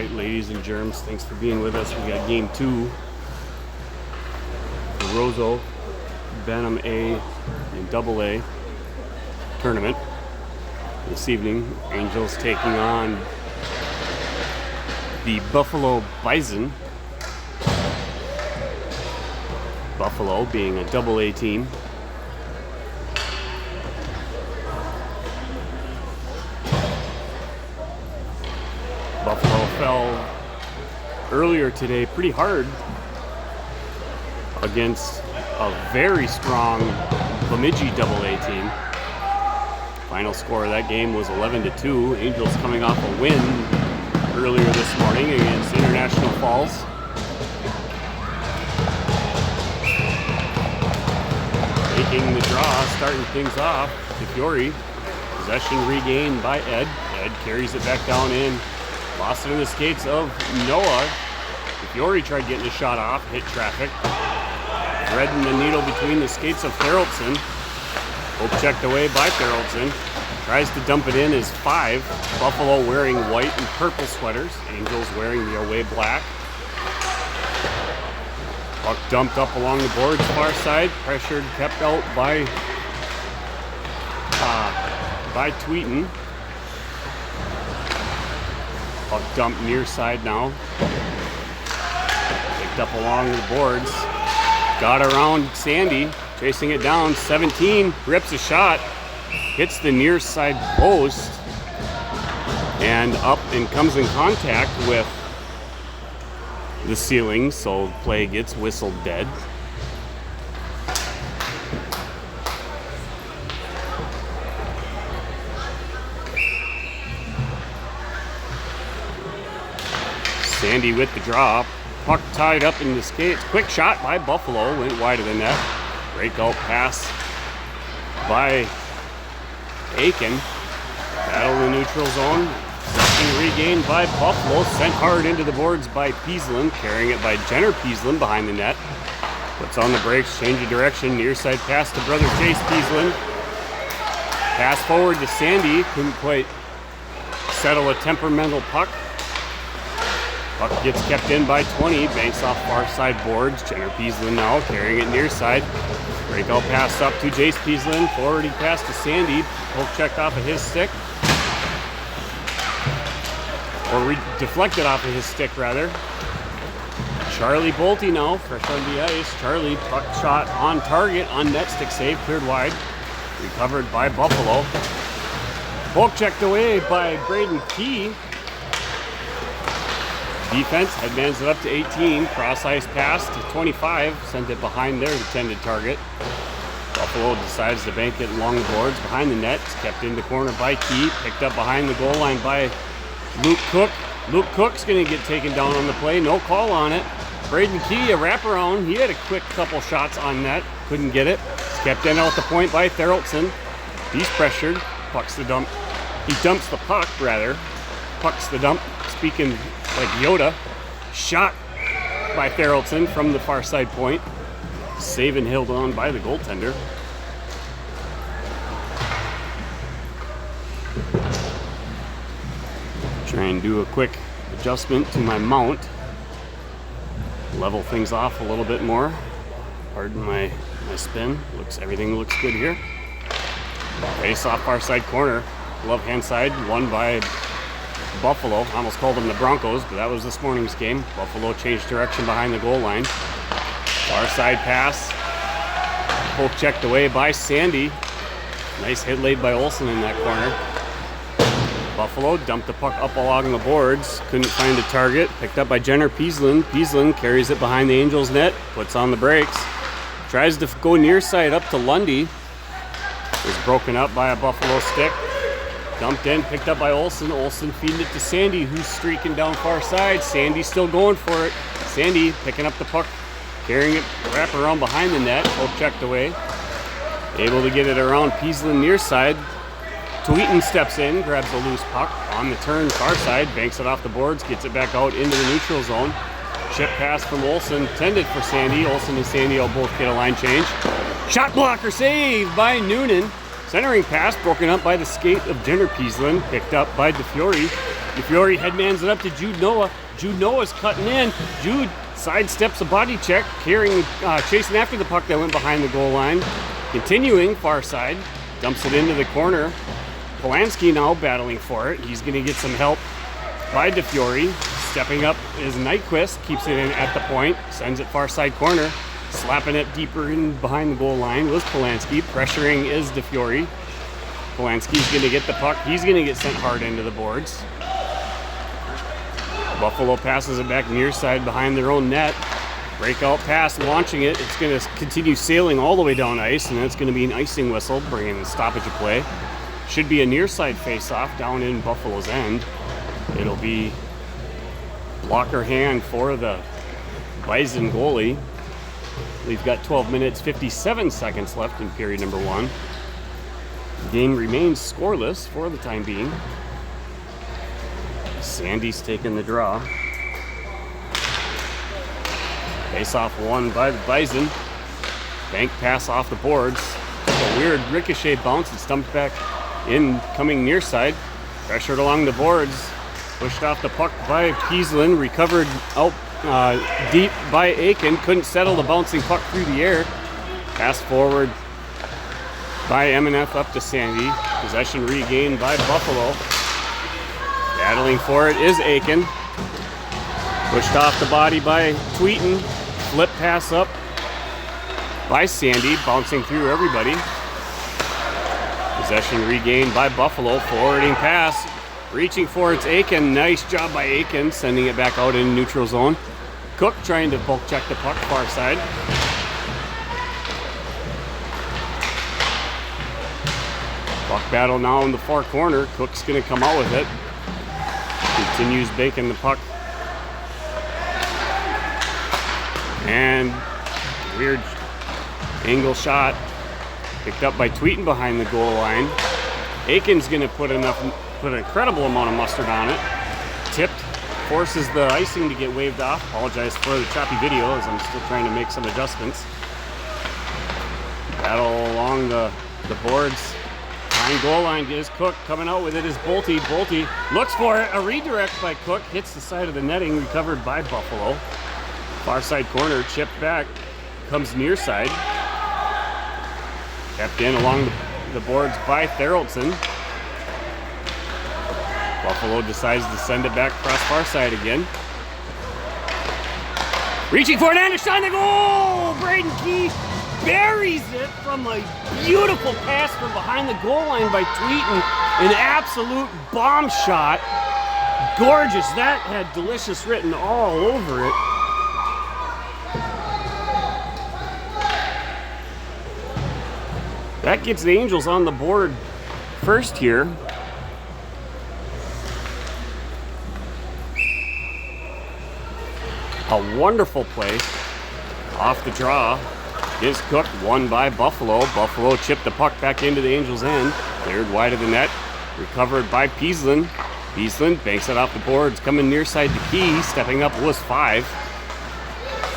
right, ladies and germs, thanks for being with us. We got game 2, the Roseau, Bantam A and AA tournament. This evening, Angels taking on the Buffalo Bison. Buffalo being a AA team. Buffalo fell earlier today pretty hard against a very strong Bemidji AA team. Final score of that game was 11-2. Angels coming off a win earlier this morning against International Falls. Taking the draw, starting things off, DeFiore. Possession regained by Ed. Ed carries it back down in. Lost it in the skates of Noah. DeFiore tried getting a shot off, hit traffic. Threading the needle between the skates of Theraldson. Hope checked away by Theraldson. Tries to dump it in as 5. Buffalo wearing white and purple sweaters. Angels wearing the away black. Puck dumped up along the boards far side. Pressured, kept out by Tweeten. Puck dumped near side now. Picked up along the boards. Got around Sandy. Chasing it down. 17. Rips a shot. Hits the near side post. And up and comes in contact with the ceiling. So play gets whistled dead. Sandy with the draw. Puck tied up in the skates. Quick shot by Buffalo. Went wide of the net. Breakout pass by Aiken. Battle in the neutral zone. Possession regained by Buffalo. Sent hard into the boards by Peaslin. Carrying it by Jenner Peaslin behind the net. Puts on the brakes. Change of direction. Near side pass to brother Chase Peaslin. Pass forward to Sandy. Couldn't quite settle a temperamental puck. Puck gets kept in by 20, banks off far side boards. Jenner Peaslin now carrying it near side. Breakout pass up to Jace Peaslin. Forwarding pass to Sandy. Poke checked off of his stick. Or deflected off of his stick, rather. Charlie Bolte now, fresh on the ice. Charlie, puck shot on target, on net, stick save, cleared wide. Recovered by Buffalo. Poke checked away by Braden Key. Defense headmans it up to 18. Cross ice pass to 25. Sent it behind their intended target. Buffalo decides to bank it along the boards behind the net. It's kept in the corner by Key. Picked up behind the goal line by Luke Cook. Luke Cook's going to get taken down on the play. No call on it. Braden Key, a wraparound. He had a quick couple shots on net. Couldn't get it. It's kept in out the point by Theraldson. He's pressured. Pucks the dump. He dumps the puck, rather. Pucks the dump. Speaking like Yoda. Shot by Theraldson from the far side point. Save and held on by the goaltender. Try and do a quick adjustment to my mount. Level things off a little bit more. Pardon my spin. Everything looks good here. Face off far side corner. Glove hand side, won by Buffalo. Almost called them the Broncos, but that was this morning's game. Buffalo changed direction behind the goal line. Far side pass. Poke checked away by Sandy. Nice hit laid by Olsen in that corner. Buffalo dumped the puck up along the boards. Couldn't find a target. Picked up by Jenner Peaslin. Peaslin carries it behind the Angels net. Puts on the brakes. Tries to go near side up to Lundy. Was broken up by a Buffalo stick. Dumped in, picked up by Olsen. Olsen feeding it to Sandy, who's streaking down far side. Sandy still going for it. Sandy picking up the puck, carrying it, wrap around behind the net. Poke checked away. Able to get it around Peaslin near side. Tweeten steps in, grabs a loose puck. On the turn, far side, banks it off the boards, gets it back out into the neutral zone. Chip pass from Olsen, intended for Sandy. Olsen and Sandy will both get a line change. Shot blocker save by Noonan. Centering pass broken up by the skate of Jenner Peaslin, picked up by DeFiore. DeFiore headmans it up to Jude Noah. Jude Noah's cutting in. Jude sidesteps a body check, chasing after the puck that went behind the goal line. Continuing far side, dumps it into the corner. Polanski now battling for it. He's going to get some help by DeFiore. Stepping up is Nyquist, keeps it in at the point, sends it far side corner. Slapping it deeper in behind the goal line was Polanski. Pressuring is DeFiore. Polanski's going to get the puck. He's going to get sent hard into the boards. Buffalo passes it back near side behind their own net. Breakout pass, launching it. It's going to continue sailing all the way down ice, and that's going to be an icing whistle, bringing the stoppage of play. Should be a near side face-off down in Buffalo's end. It'll be blocker hand for the Bison goalie. We've got 12 minutes, 57 seconds left in period number 1. The game remains scoreless for the time being. Sandy's taking the draw. Face-off won by the Bison. Bank pass off the boards. A weird ricochet bounce. It's dumped back in, coming near side. Pressured along the boards. Pushed off the puck by Kieslin. Recovered out deep by Aiken. Couldn't settle the bouncing puck through the air. Pass forward by M&F up to Sandy. Possession regained by Buffalo. Battling for it is Aiken. Pushed off the body by Tweeten. Flip pass up by Sandy, bouncing through everybody. Possession regained by Buffalo. Forwarding pass. Reaching for it's Aiken. Nice job by Aiken, sending it back out in neutral zone. Cook trying to bulk check the puck far side. Puck battle now in the far corner. Cook's going to come out with it. Continues baking the puck. And weird angle shot. Picked up by Tweeten behind the goal line. Aiken's going to put an incredible amount of mustard on it. Tipped. Forces the icing to get waved off. Apologize for the choppy video as I'm still trying to make some adjustments. Battle along the boards. Behind goal line is Cook. Coming out with it is Bolte. Bolte looks for it. A redirect by Cook. Hits the side of the netting. Recovered by Buffalo. Far side corner. Chipped back. Comes near side. Kept in along the boards by Theraldson. Buffalo decides to send it back across far side again. Reaching for it, and a shot on the goal! Braden Keith buries it from a beautiful pass from behind the goal line by Tweeten. An absolute bomb shot. Gorgeous. That had delicious written all over it. That gets the Angels on the board first here. A wonderful play off the draw is Cook, won by Buffalo. Buffalo chipped the puck back into the Angels' end, cleared wide of the net, recovered by Peaslin. Peaslin banks it off the boards, coming near side to Key, stepping up was 5.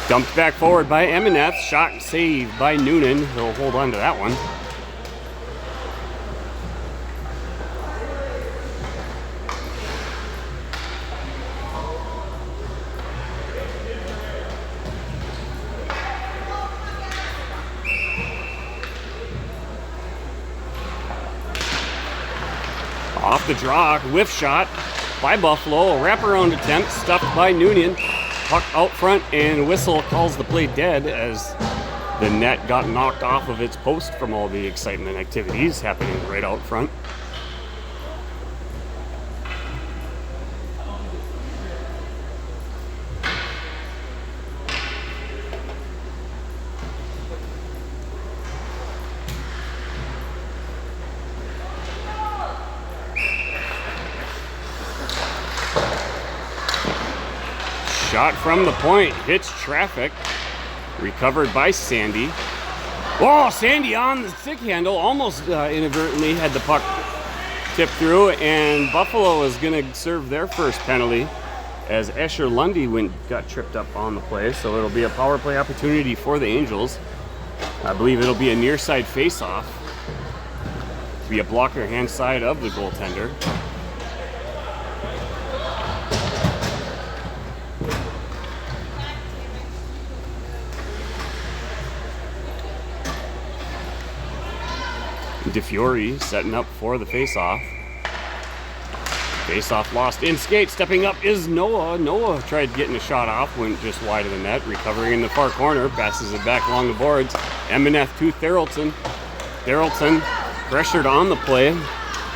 Dumped back forward by M&F, shot saved by Noonan. He'll hold on to that one. Off the draw, whiff shot by Buffalo, a wraparound attempt, stuffed by Noonan. Puck out front, and whistle calls the play dead as the net got knocked off of its post from all the excitement activities happening right out front. Shot from the point, hits traffic, recovered by Sandy. Oh, Sandy on the stick handle, almost inadvertently had the puck tipped through, and Buffalo is going to serve their first penalty as Escher Lundy got tripped up on the play, so it'll be a power play opportunity for the Angels. I believe it'll be a near side face-off. Be a blocker hand side of the goaltender. DeFiore setting up for the face-off. Face-off lost in skate. Stepping up is Noah. Noah tried getting a shot off, went just wide of the net. Recovering in the far corner, passes it back along the boards. MNF to Therrelton. Therrelton pressured on the play.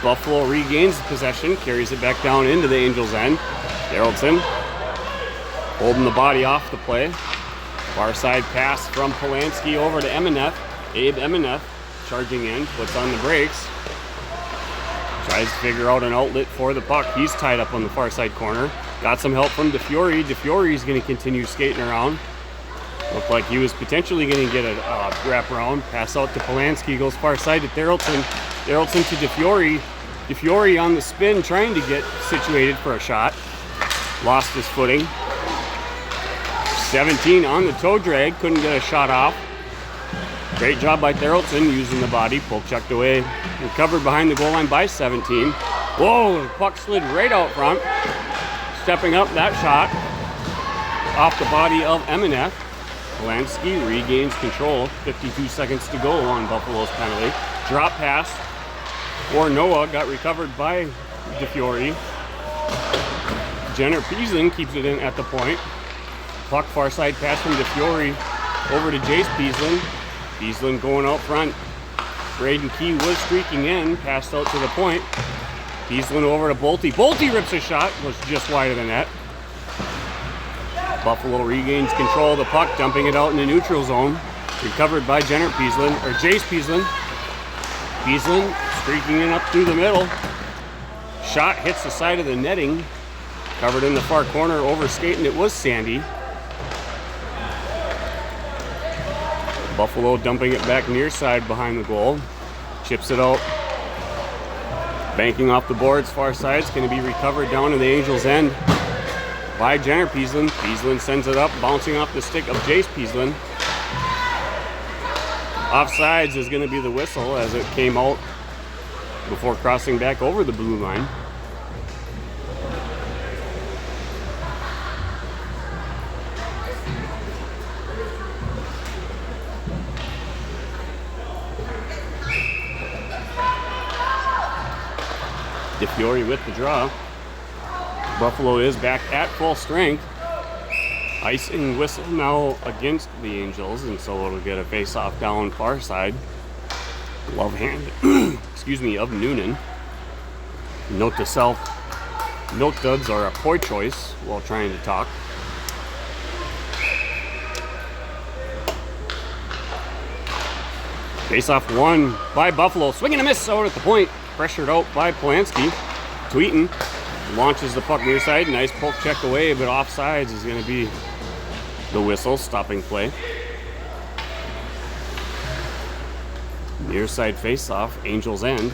Buffalo regains the possession, carries it back down into the Angels' end. Therrelton holding the body off the play. Far side pass from Polanski over to MNF. Abe MNF charging in, puts on the brakes. Tries to figure out an outlet for the puck. He's tied up on the far side corner. Got some help from DeFiore. DeFiore's going to continue skating around. Looked like he was potentially going to get a wrap around. Pass out to Polanski. Goes far side to Therrelton. Therrelton to DeFiore. DeFiore on the spin, trying to get situated for a shot. Lost his footing. 17 on the toe drag. Couldn't get a shot off. Great job by Therrelton using the body. Poke checked away. Recovered behind the goal line by 17. Whoa, the puck slid right out front. Stepping up that shot off the body of MNF. Polanski regains control. 52 seconds to go on Buffalo's penalty. Drop pass for Noah. Got recovered by DeFiore. Jenner Peaslin keeps it in at the point. Puck far side pass from DeFiore over to Jace Peaslin. Peaslin going out front. Braden Key was streaking in, passed out to the point. Peaslin over to Bolte. Bolte rips a shot, was just wide of the net. Buffalo regains control of the puck, dumping it out in the neutral zone. Recovered by Jenner Peaslin, or Jace Peaslin. Peaslin streaking in up through the middle. Shot hits the side of the netting. Covered in the far corner, over skating, it was Sandy. Buffalo dumping it back near side behind the goal. Chips it out. Banking off the boards, far side. It's going to be recovered down to the Angels' end by Jenner Peaslin. Peaslin sends it up, bouncing off the stick of Jace Peaslin. Offsides is going to be the whistle as it came out before crossing back over the blue line. DeFiore with the draw. Buffalo is back at full strength. Icing whistle now against the Angels, and so it'll get a face-off down far side. Glove hand, excuse me, of Noonan. Note to self, milk duds are a poor choice while trying to talk. Face-off won by Buffalo. Swing and a miss out at the point. Pressured out by Polanski. Tweeten launches the puck near side. Nice poke check away, but offsides is going to be the whistle, stopping play. Near side face-off, Angels' end.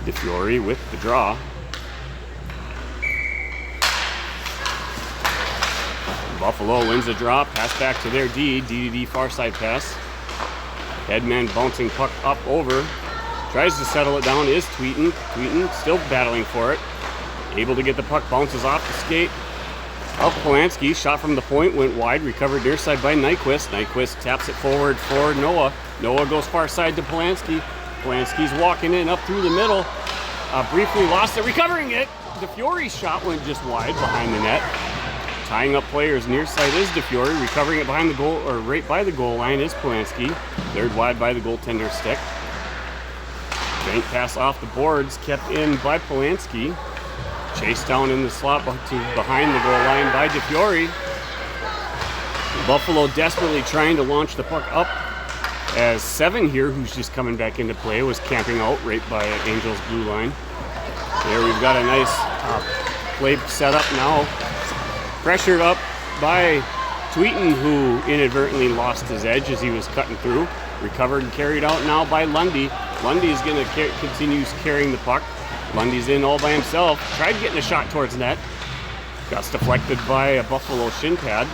DeFiore with the draw. Buffalo wins the draw. Pass back to their D. DDD far side pass. Headman bouncing puck up over. Tries to settle it down is Tweeten. Tweeten still battling for it. Able to get the puck, bounces off the skate of Polanski. Shot from the point, went wide, recovered near side by Nyquist. Nyquist taps it forward for Noah. Noah goes far side to Polanski. Polanski's walking in up through the middle. Briefly lost it, recovering it. DeFiore's shot went just wide behind the net. Tying up players near side is DeFiore. Recovering it behind the goal, or right by the goal line, is Polanski. Third wide by the goaltender stick. Bank pass off the boards, kept in by Polanski. Chased down in the slot behind the goal line by DeFiore. Buffalo desperately trying to launch the puck up, as Seven here, who's just coming back into play, was camping out right by Angels blue line. There we've got a nice play set up now. Pressured up by Tweeten, who inadvertently lost his edge as he was cutting through. Recovered and carried out now by Lundy. Lundy is going to continue carrying the puck. Lundy's in all by himself. Tried getting a shot towards net. Got deflected by a Buffalo shin pad.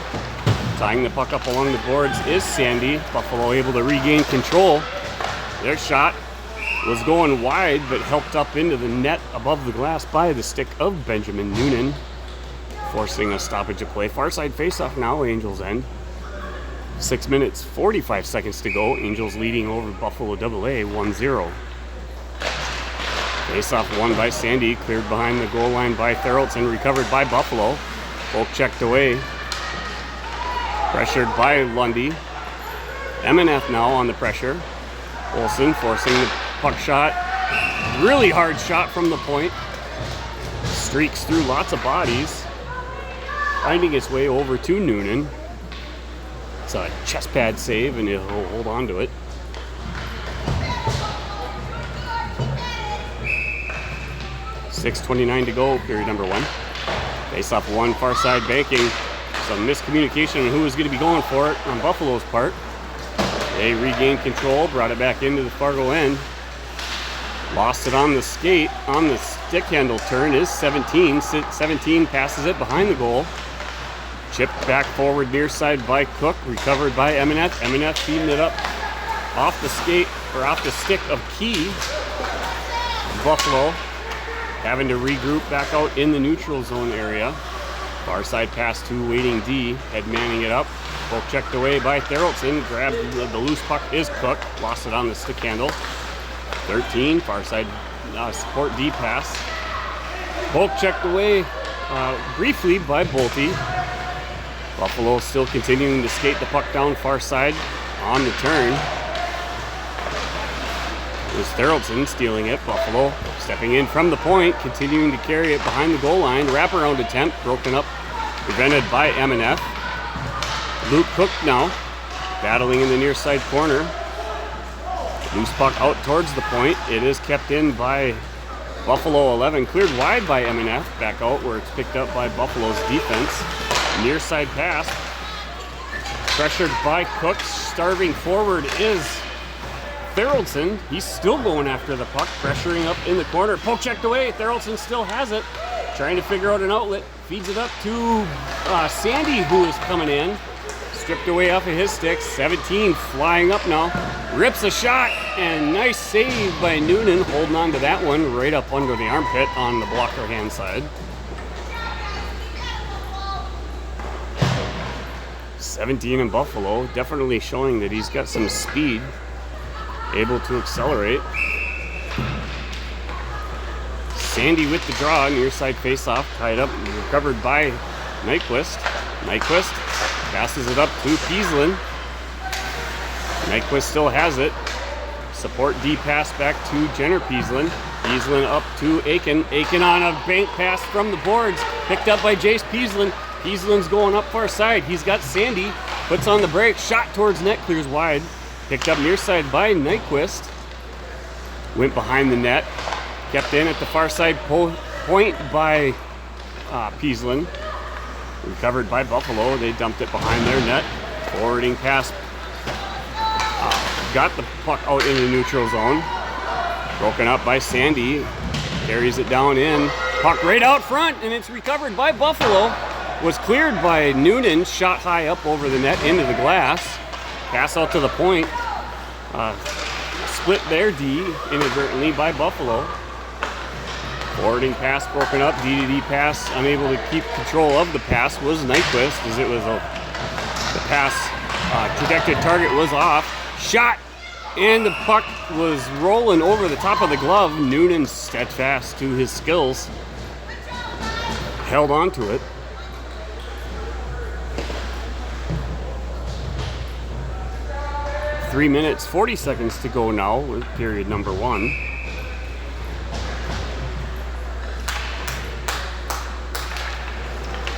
Tying the puck up along the boards is Sandy. Buffalo able to regain control. Their shot was going wide, but helped up into the net above the glass by the stick of Benjamin Noonan, forcing a stoppage of play. Far side faceoff now, Angels' end. 6 minutes, 45 seconds to go. Angels leading over Buffalo AA 1-0. Face-off won by Sandy, cleared behind the goal line by Theraldson, recovered by Buffalo. Both checked away. Pressured by Lundy. MNF now on the pressure. Olsen forcing the puck shot. Really hard shot from the point. Streaks through lots of bodies. Finding its way over to Noonan. It's a chest pad save and he'll hold on to it. .6:29 to go, period number 1. Face-off one, far side banking. Some miscommunication on who was going to be going for it on Buffalo's part. They regained control, brought it back into the Fargo end. Lost it on the skate, on the stick handle turn is 17. 17 passes it behind the goal. Chipped back forward near side by Cook, recovered by MNF. MNF feeding it up off the skate, or off the stick of Key. Buffalo having to regroup back out in the neutral zone area. Far side pass to waiting D, head manning it up. Both checked away by Theraldson, grabbed the loose puck is Cook, lost it on the stick handle. 13, far side support D pass. Both checked away briefly by Bolte. Buffalo still continuing to skate the puck down far side on the turn. It was Theraldson stealing it. Buffalo stepping in from the point, continuing to carry it behind the goal line. Wraparound attempt, broken up, prevented by MNF. Luke Cook now, battling in the near side corner. Loose puck out towards the point. It is kept in by Buffalo 11, cleared wide by MNF, back out where it's picked up by Buffalo's defense. Near side pass, pressured by Cook, starving forward is Theraldson. He's still going after the puck, pressuring up in the corner. Poke checked away, Theraldson still has it. Trying to figure out an outlet, feeds it up to Sandy, who is coming in. Stripped away off of his stick, 17 flying up now. Rips a shot, and nice save by Noonan, holding on to that one right up under the armpit on the blocker hand side. 17 in Buffalo, definitely showing that he's got some speed, able to accelerate. Sandy with the draw, near side faceoff, tied up, recovered by Nyquist. Nyquist passes it up to Peaslin. Nyquist still has it. Support D pass back to Jenner Peaslin. Peaslin up to Aiken. Aiken on a bank pass from the boards, picked up by Jace Peaslin. Peaslin's going up far side. He's got Sandy, puts on the brake, shot towards net, clears wide. Picked up near side by Nyquist. Went behind the net, kept in at the far side point by Peaslin. Recovered by Buffalo. They dumped it behind their net. Forwarding pass. Got the puck out in the neutral zone. Broken up by Sandy. Carries it down in. Puck right out front, and it's recovered by Buffalo. Was cleared by Noonan. Shot high up over the net into the glass. Pass out to the point. Split their D inadvertently by Buffalo. Forwarding pass broken up, D-to-D pass, unable to keep control of the pass was Nyquist, as it was the pass projected target was off. Shot, and the puck was rolling over the top of the glove. Noonan, steadfast to his skills, held on to it. Three minutes, 40 seconds to go now with period number 1.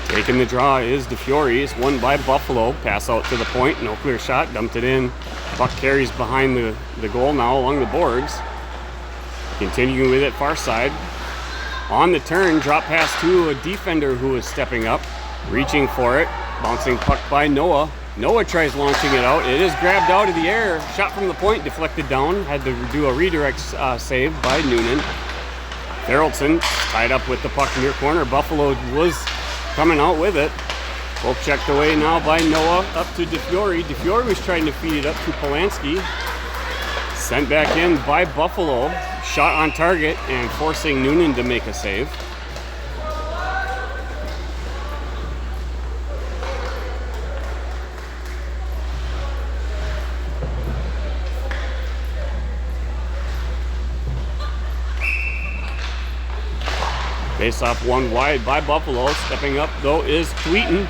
Taking the draw is DeFiore. It's won by Buffalo. Pass out to the point. No clear shot. Dumped it in. Puck carries behind the goal now along the boards. Continuing with it far side. On the turn, drop pass to a defender who is stepping up. Reaching for it. Bouncing puck by Noah. Noah tries launching it out. It is grabbed out of the air. Shot from the point. Deflected down. Had to do a redirect save by Noonan. Theraldson tied up with the puck near corner. Buffalo was coming out with it. Both checked away now by Noah up to DeFiore. DeFiore was trying to feed it up to Polanski. Sent back in by Buffalo. Shot on target and forcing Noonan to make a save. Face off one wide by Buffalo. Stepping up though is Tweetin.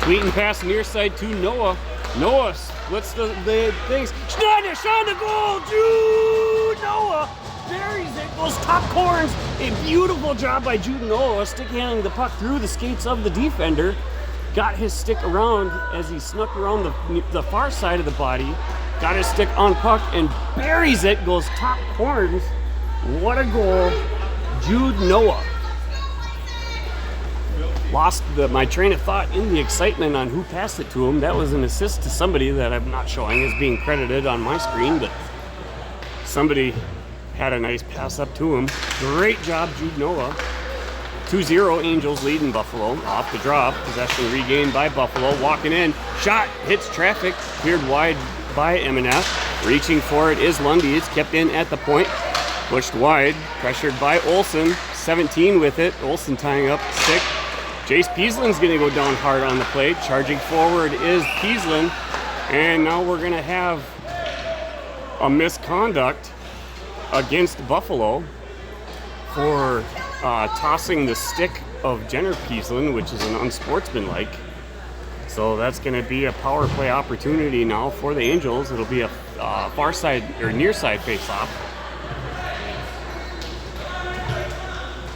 Tweetin pass near side to Noah. Noah splits the things. Schneider, shot the goal. Jude Noah buries it. Goes top corners. A beautiful job by Jude Noah, stick handling the puck through the skates of the defender. Got his stick around as he snuck around the far side of the body. Got his stick on puck and buries it. Goes top corners. What a goal, Jude Noah. Lost my train of thought in the excitement on who passed it to him. That was an assist to somebody that I'm not showing as being credited on my screen, but somebody had a nice pass up to him. Great job, Jude Noah. 2-0 Angels leading Buffalo. Off the draw, possession regained by Buffalo. Walking in, shot, hits traffic, cleared wide by MNF. Reaching for it is Lundy. It's kept in at the point. Pushed wide, pressured by Olsen. 17 with it. Olsen tying up stick. Jace Peaslin's going to go down hard on the play. Charging forward is Peaslin. And now we're going to have a misconduct against Buffalo for tossing the stick of Jenner Peaslin, which is an unsportsmanlike. So that's going to be a power play opportunity now for the Angels. It'll be a far side or near side face-off.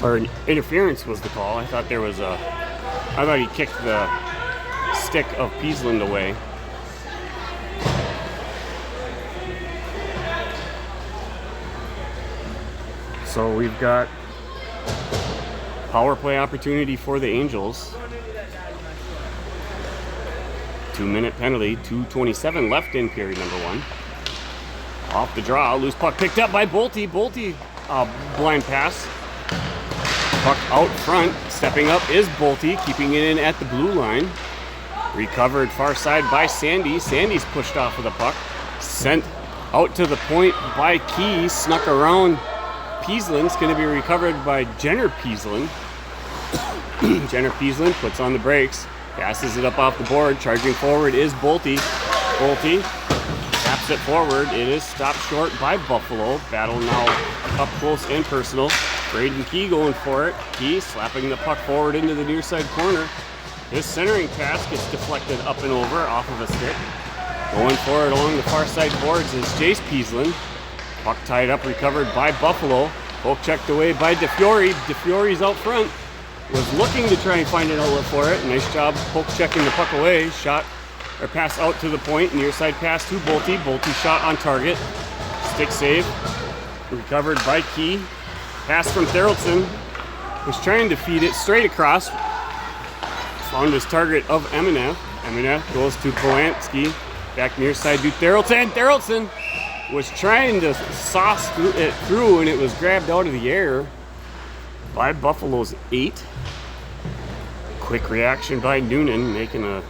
Or interference was the call. I thought he kicked the stick of Peasland away. So we've got power play opportunity for the Angels. 2-minute penalty, 2:27 left in period number 1. Off the draw, loose puck picked up by Bolte. Bolte, blind pass. Puck out front, stepping up is Bolte, keeping it in at the blue line. Recovered far side by Sandy. Sandy's pushed off of the puck. Sent out to the point by Key, snuck around Peaslin's going to be recovered by Jenner Peaslin. Jenner Peaslin puts on the brakes, passes it up off the board. Charging forward is Bolte. Bolte taps it forward. It is stopped short by Buffalo. Battle now up close and personal. Braden Key going for it. Key slapping the puck forward into the near side corner. His centering pass gets deflected up and over off of a stick. Going for it along the far side boards is Jace Peaslin. Puck tied up, recovered by Buffalo. Poke checked away by DeFiore. DeFiore's out front. Was looking to try and find an outlet for it. Nice job poke checking the puck away. Shot or pass out to the point. Near side pass to Bolte. Bolte shot on target. Stick save. Recovered by Key. Pass from Therrelson. Was trying to feed it straight across. Found his target of MNF. MNF goes to Polanski. Back near side to Therrelson. Therrelson was trying to sauce it through, and it was grabbed out of the air by Buffalo's 8. Quick reaction by Noonan, making a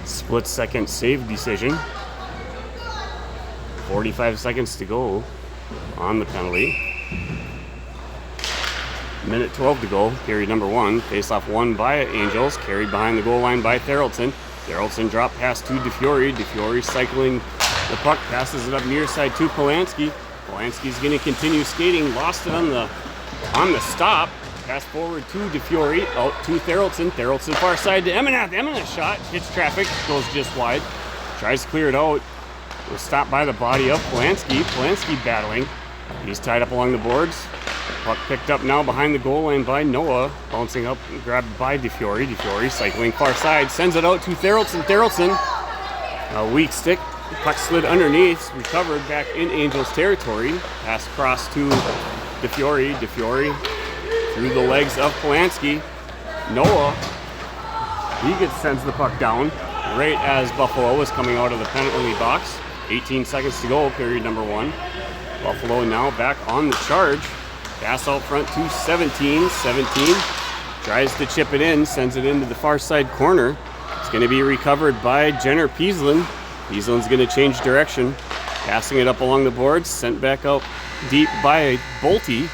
split-second save decision. 45 seconds to go on the penalty. Minute 12 to go, period number 1. Face-off won by Angels, carried behind the goal line by Therrelson. Therrelson drop pass to DeFiore. DeFiore cycling the puck, passes it up near side to Polanski. Polanski's going to continue skating. Lost it on the stop. Pass forward to DeFiore. Out to Therrelson. Therrelson far side to MNF. MNF shot. Hits traffic. Goes just wide. Tries to clear it out. Was stopped by the body of Polanski. Polanski battling. He's tied up along the boards. Puck picked up now behind the goal line by Noah. Bouncing up, grabbed by DeFiore. DeFiore cycling far side. Sends it out to Therrelson. Therrelson. A weak stick. Puck slid underneath. Recovered back in Angels territory. Pass across to DeFiore. DeFiore through the legs of Polanski. Noah. He sends the puck down right as Buffalo was coming out of the penalty box. 18 seconds to go, period number 1. Buffalo now back on the charge. Pass out front to 17. 17 tries to chip it in, sends it into the far side corner. It's going to be recovered by Jenner Peaslin. Peaslin's going to change direction. Passing it up along the boards, sent back out deep by Bolte.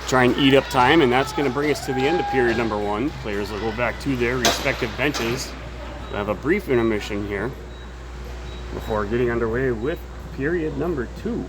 Try and eat up time, and that's going to bring us to the end of period number 1. Players will go back to their respective benches. We'll have a brief intermission here before getting underway with period number 2.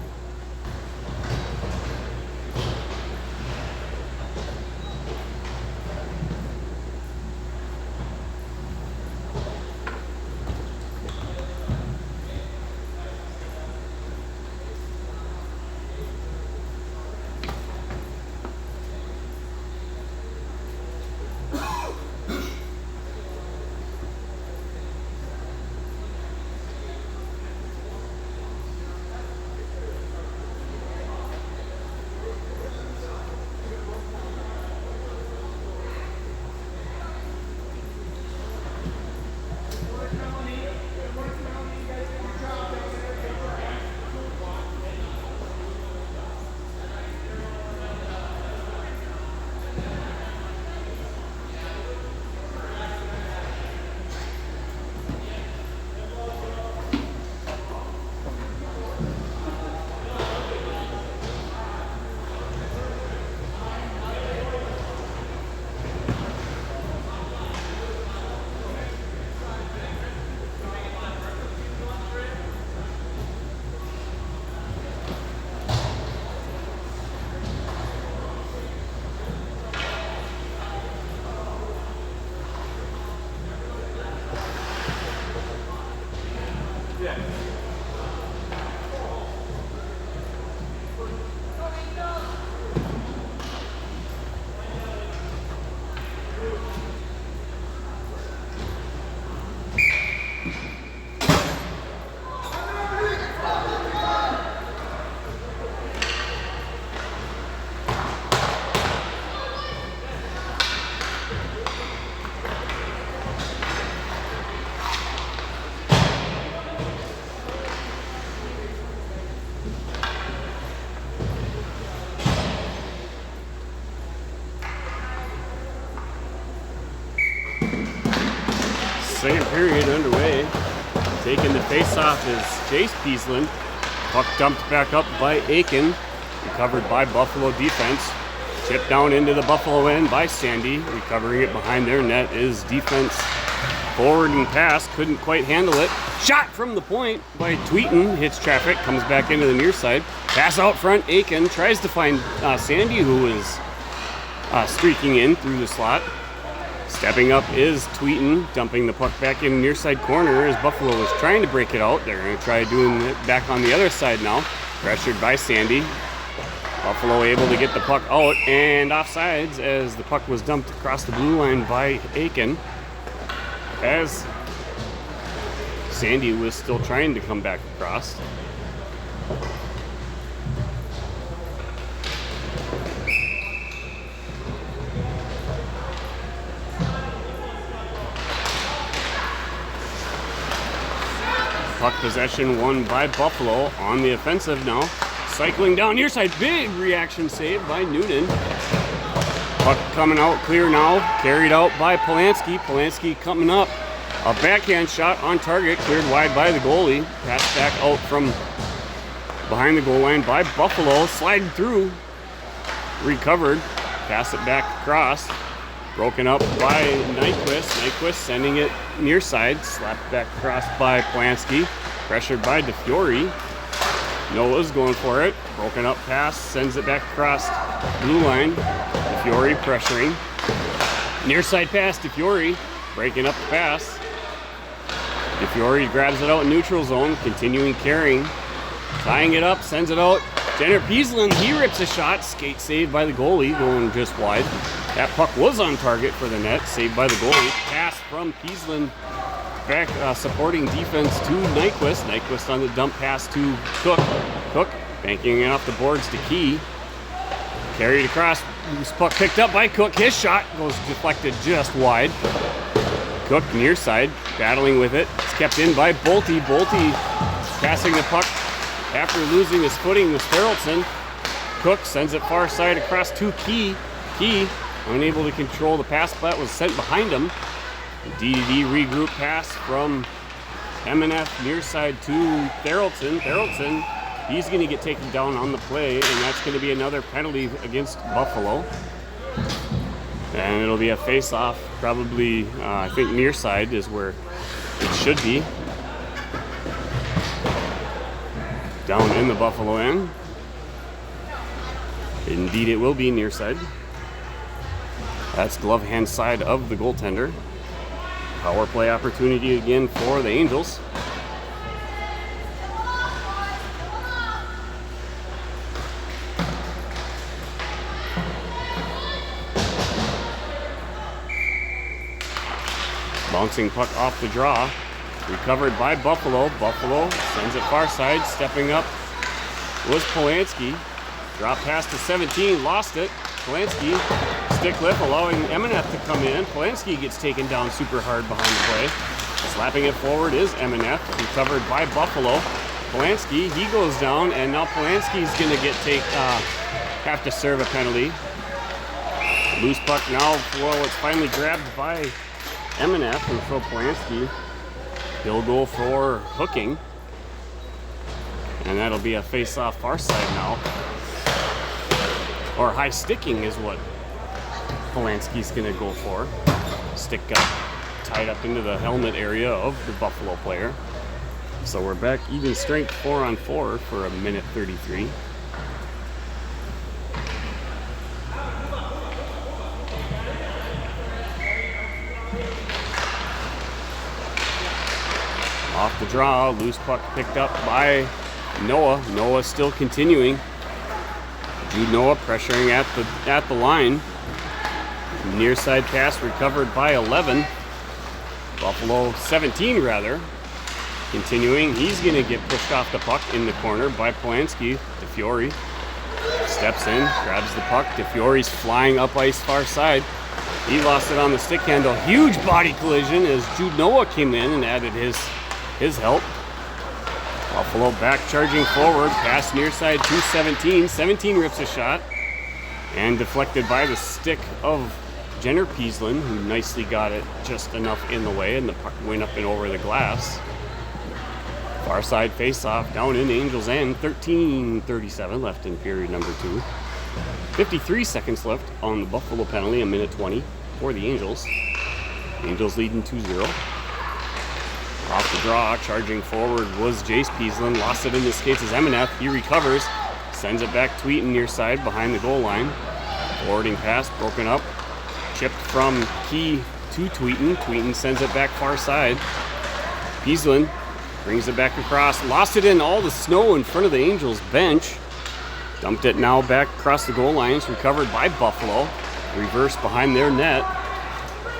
Second period underway. Taking the face-off is Chase Peasland. Puck dumped back up by Aiken. Recovered by Buffalo defense. Chipped down into the Buffalo end by Sandy. Recovering it behind their net is defense. Forward and pass, couldn't quite handle it. Shot from the point by Tweeten, hits traffic, comes back into the near side. Pass out front, Aiken tries to find Sandy, who is streaking in through the slot. Stepping up is Tweeten, dumping the puck back in the near side corner as Buffalo was trying to break it out. They're going to try doing it back on the other side now. Pressured by Sandy. Buffalo able to get the puck out and offsides as the puck was dumped across the blue line by Aiken. As Sandy was still trying to come back across. Puck possession won by Buffalo on the offensive now. Cycling down near side, big reaction save by Noonan. Puck coming out clear now, carried out by Polanski. Polanski coming up, a backhand shot on target, cleared wide by the goalie. Passed back out from behind the goal line by Buffalo, sliding through, recovered, pass it back across. Broken up by Nyquist. Nyquist sending it near side, slapped back across by Polanski. Pressured by DeFiore. Noah's going for it. Broken up pass, sends it back across blue line. DeFiore pressuring. Near side pass, DeFiore breaking up the pass. DeFiore grabs it out in neutral zone, continuing carrying. Tying it up, sends it out. Jenner Peasland, he rips a shot. Skate saved by the goalie, going just wide. That puck was on target for the net, saved by the goalie. Pass from Peasland back, supporting defense to Nyquist. Nyquist on the dump pass to Cook. Cook banking it off the boards to Key. Carried across, loose puck picked up by Cook. His shot goes deflected just wide. Cook near side, battling with it. It's kept in by Bolte. Bolte passing the puck after losing his footing with Ferrelson. Cook sends it far side across to Key. Key unable to control the pass, but was sent behind him. DDD regroup pass from MNF near side to Ferrelson. Ferrelson, he's going to get taken down on the play, and that's going to be another penalty against Buffalo. And it'll be a face-off, probably, I think near side is where it should be. Down in the Buffalo end. Indeed, it will be near side. That's glove hand side of the goaltender. Power play opportunity again for the Angels. Bouncing puck off the draw. Recovered by Buffalo. Buffalo sends it far side. Stepping up was Polanski. Drop pass to 17. Lost it. Polanski. Stick lift allowing MNF to come in. Polanski gets taken down super hard behind the play. Slapping it forward is MNF. Recovered by Buffalo. Polanski, he goes down, and now Polanski's going to have to serve a penalty. Loose puck now. Well, it's finally grabbed by MNF, and so Polanski, he'll go for hooking. And that'll be a face-off far side now. Or high sticking is what Polanski's going to go for. Stick got tied up into the helmet area of the Buffalo player. So we're back even strength 4-on-4 for a minute 33. Off the draw, loose puck picked up by Noah. Noah still continuing. Jude Noah pressuring at the line. Near side pass recovered by 11. Buffalo 17 rather. Continuing, he's going to get pushed off the puck in the corner by Polanski. DeFiore steps in, grabs the puck. DeFiore's flying up ice far side. He lost it on the stick handle. Huge body collision as Jude Noah came in and added his help. Buffalo back charging forward. Pass near side to 17. 17 rips a shot and deflected by the stick of Jenner Peaslin, who nicely got it just enough in the way, and the puck went up and over the glass. Far side face-off down in Angels' end. 13:37 left in period number 2. 53 seconds left on the Buffalo penalty, a minute 20 for the Angels. Angels leading 2-0. Off the draw, charging forward was Jace Peaslin. Lost it in the skates as Emineth. He recovers, sends it back Tweeten near side behind the goal line. Forwarding pass, broken up. Chipped from Key to Tweeten. Tweeten sends it back far side. Peaslin brings it back across. Lost it in all the snow in front of the Angels bench. Dumped it now back across the goal lines. Recovered by Buffalo. Reverse behind their net.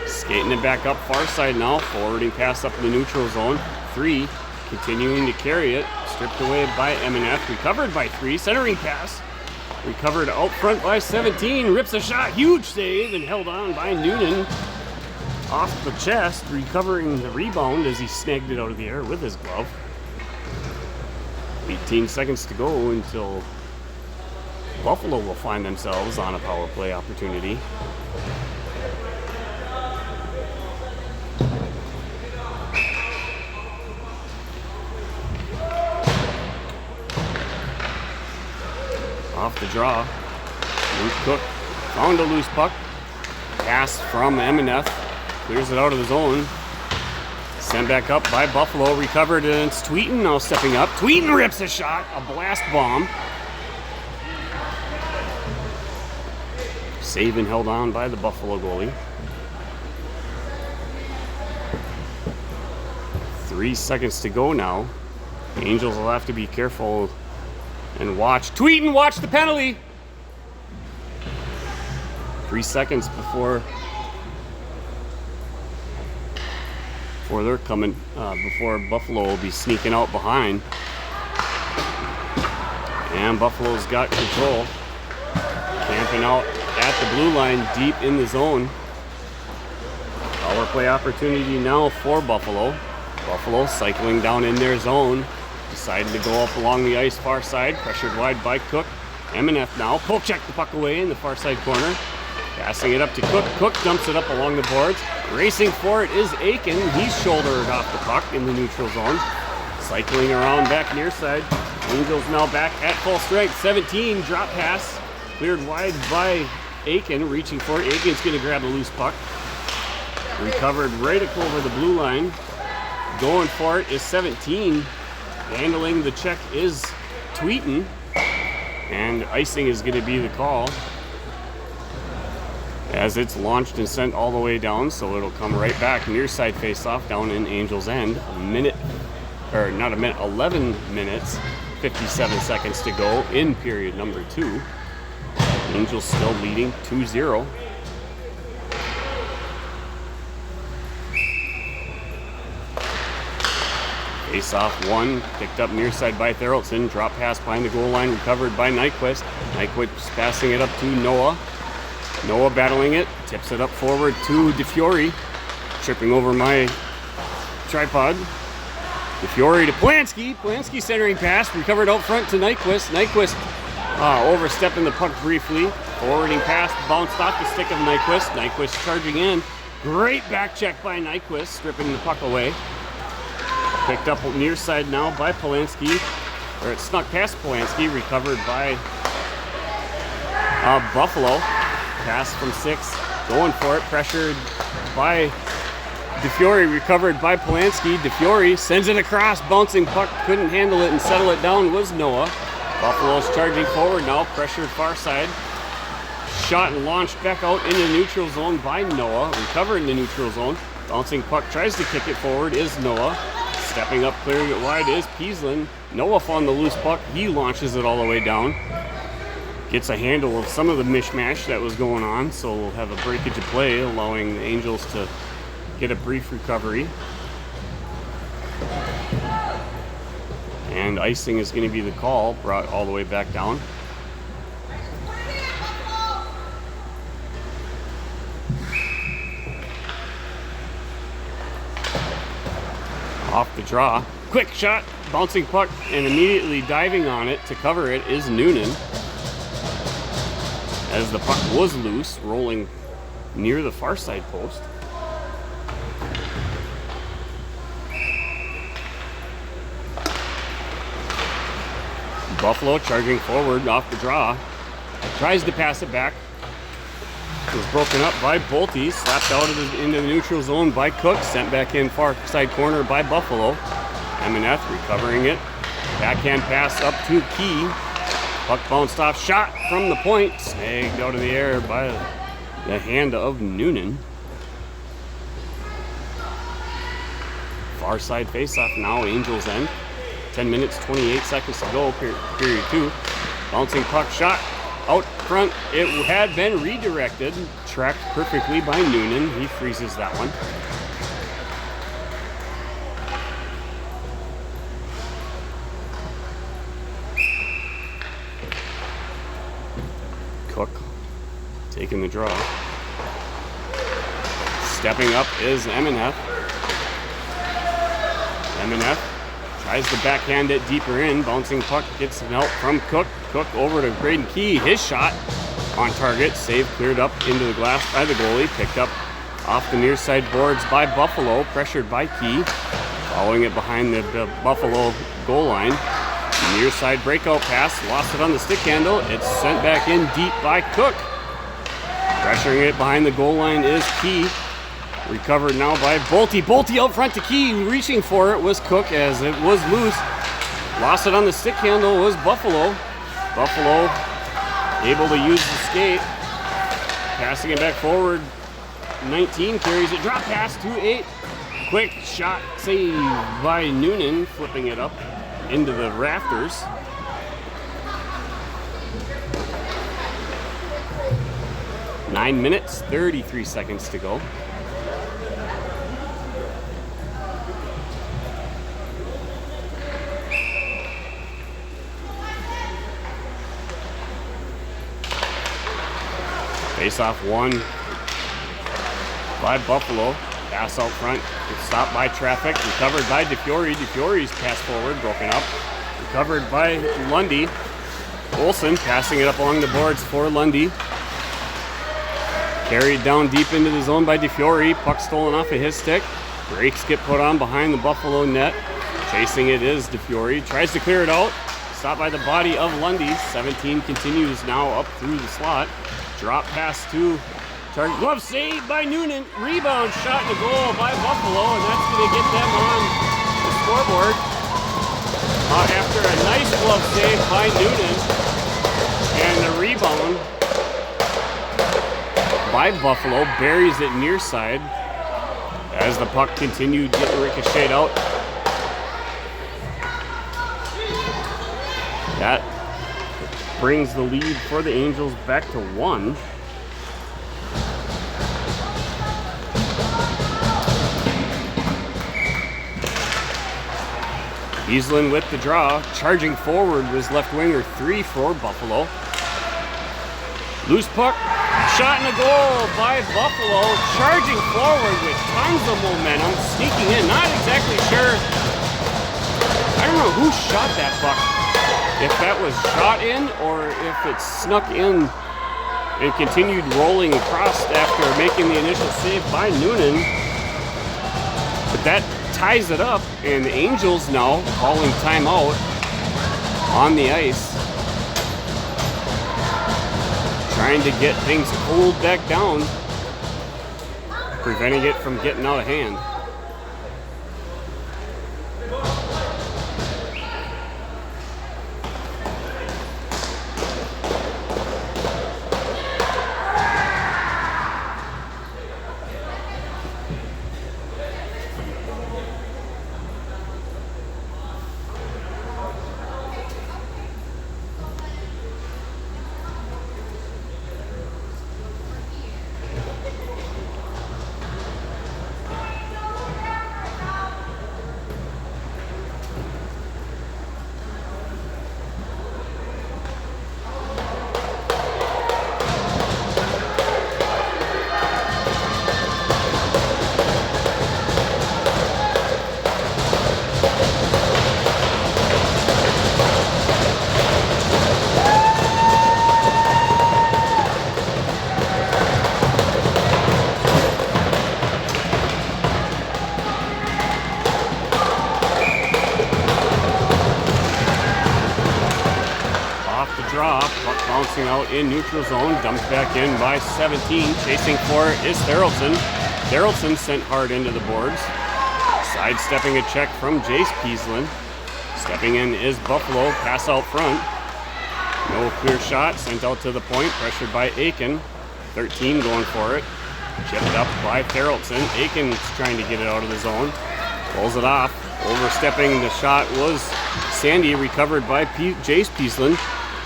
Skating it back up far side now. Forwarding pass up in the neutral zone. 3. Continuing to carry it. Stripped away by Emineth. Recovered by 3. Centering pass. Recovered out front by 17. Rips a shot. Huge save and held on by Noonan. Off the chest. Recovering the rebound as he snagged it out of the air with his glove. 18 seconds to go until Buffalo will find themselves on a power play opportunity. Off the draw, Luke Cook found a loose puck. Pass from Emineth, clears it out of the zone. Sent back up by Buffalo, recovered, and it's Tweeten now stepping up. Tweeten rips a shot, a blast bomb. Save and held on by the Buffalo goalie. 3 seconds to go now. The Angels will have to be careful and watch. Tweeten, watch the penalty! 3 seconds before they're coming, before Buffalo will be sneaking out behind. And Buffalo's got control. Camping out at the blue line, deep in the zone. Power play opportunity now for Buffalo. Buffalo cycling down in their zone. Decided to go up along the ice far side. Pressured wide by Cook. Emineth now. Poke check the puck away in the far side corner. Passing it up to Cook. Cook dumps it up along the boards. Racing for it is Aiken. He's shouldered off the puck in the neutral zone. Cycling around back near side. Angels now back at full strength. 17 drop pass. Cleared wide by Aiken. Reaching for it. Aiken's going to grab a loose puck. Recovered right over the blue line. Going for it is 17. Handling the check is Tweeten. And icing is going to be the call, as it's launched and sent all the way down, so it'll come right back. Near side face-off down in Angels' end. 11 minutes, 57 seconds to go in period number 2. Angels still leading 2-0. Face-off 1, picked up near side by Therrelson. Drop pass behind the goal line, recovered by Nyquist. Nyquist passing it up to Noah. Noah battling it, tips it up forward to DeFiore. Tripping over my tripod. DeFiore to Polanski. Polanski centering pass, recovered out front to Nyquist. Nyquist overstepping the puck briefly. Forwarding pass, bounced off the stick of Nyquist. Nyquist charging in. Great back check by Nyquist, stripping the puck away. Picked up near side now by Polanski. Or it snuck past Polanski, recovered by Buffalo. Pass from 6, going for it, pressured by DeFiore, recovered by Polanski. DeFiore sends it across, bouncing puck, couldn't handle it and settle it down was Noah. Buffalo's charging forward now, pressured far side. Shot and launched back out in the neutral zone by Noah, recovered in the neutral zone. Bouncing puck, tries to kick it forward is Noah. Stepping up, clearing it wide is Peaslin. Noah found the loose puck, he launches it all the way down. Gets a handle of some of the mishmash that was going on, so we'll have a breakage of play, allowing the Angels to get a brief recovery. And icing is going to be the call, brought all the way back down. Off the draw. Quick shot, bouncing puck, and immediately diving on it to cover it is Noonan. As the puck was loose, rolling near the far side post. Buffalo charging forward off the draw. Tries to pass it back. It was broken up by Bolte. Slapped out into the neutral zone by Cook. Sent back in far side corner by Buffalo. M&F recovering it. Backhand pass up to Key. Puck bounced off. Shot from the point. Snagged out of the air by the hand of Noonan. Far side faceoff now. Angels end. 10 minutes, 28 seconds to go, period 2. Bouncing puck shot out front. It had been redirected. Tracked perfectly by Noonan. He freezes that one. Cook taking the draw. Stepping up is M&F. M&F tries to backhand it deeper in. Bouncing puck gets some help from Cook. Cook over to Braden Key. His shot on target. Save cleared up into the glass by the goalie. Picked up off the near side boards by Buffalo. Pressured by Key. Following it behind the Buffalo goal line. Near side breakout pass. Lost it on the stick handle. It's sent back in deep by Cook. Pressuring it behind the goal line is Key. Recovered now by Bolte. Bolte out front to Key. Reaching for it was Cook as it was loose. Lost it on the stick handle was Buffalo. Buffalo able to use the skate. Passing it back forward. 19 carries it. Drop pass to 8. Quick shot save by Noonan. Flipping it up into the rafters. Nine minutes, 33 seconds to go. Face-off won by Buffalo. Pass out front. It's stopped by traffic. Recovered by DeFiore. DeFiore's pass forward. Broken up. Recovered by Lundy. Olsen passing it up along the boards for Lundy. Carried down deep into the zone by DeFiore. Puck stolen off of his stick. Brakes get put on behind the Buffalo net. Chasing it is DeFiore. Tries to clear it out. Stopped by the body of Lundy. 17 continues now up through the slot. Drop pass to target. Glove save by Noonan. Rebound shot and a goal by Buffalo, and that's going to get them on the scoreboard. After a nice glove save by Noonan and the rebound by Buffalo, buries it near side as the puck continued getting ricocheted out. That brings the lead for the Angels back to 1. Easland with the draw. Charging forward was left winger 3 for Buffalo. Loose puck. Shot and a goal by Buffalo. Charging forward with tons of momentum. Sneaking in. Not exactly sure. I don't know who shot that puck. If that was shot in or if it snuck in and continued rolling across after making the initial save by Noonan. But that ties it up, and the Angels now calling timeout on the ice. Trying to get things cooled back down, preventing it from getting out of hand. bouncing out in neutral zone, dumped back in by 17. Chasing for it is Therrelson. Therrelson sent hard into the boards. Sidestepping a check from Jace Peaslin. Stepping in is Buffalo, pass out front. No clear shot, sent out to the point, pressured by Aiken. 13 going for it. Chipped up by Therrelson. Aiken's trying to get it out of the zone. Pulls it off. Overstepping the shot was Sandy, recovered by Jace Peaslin.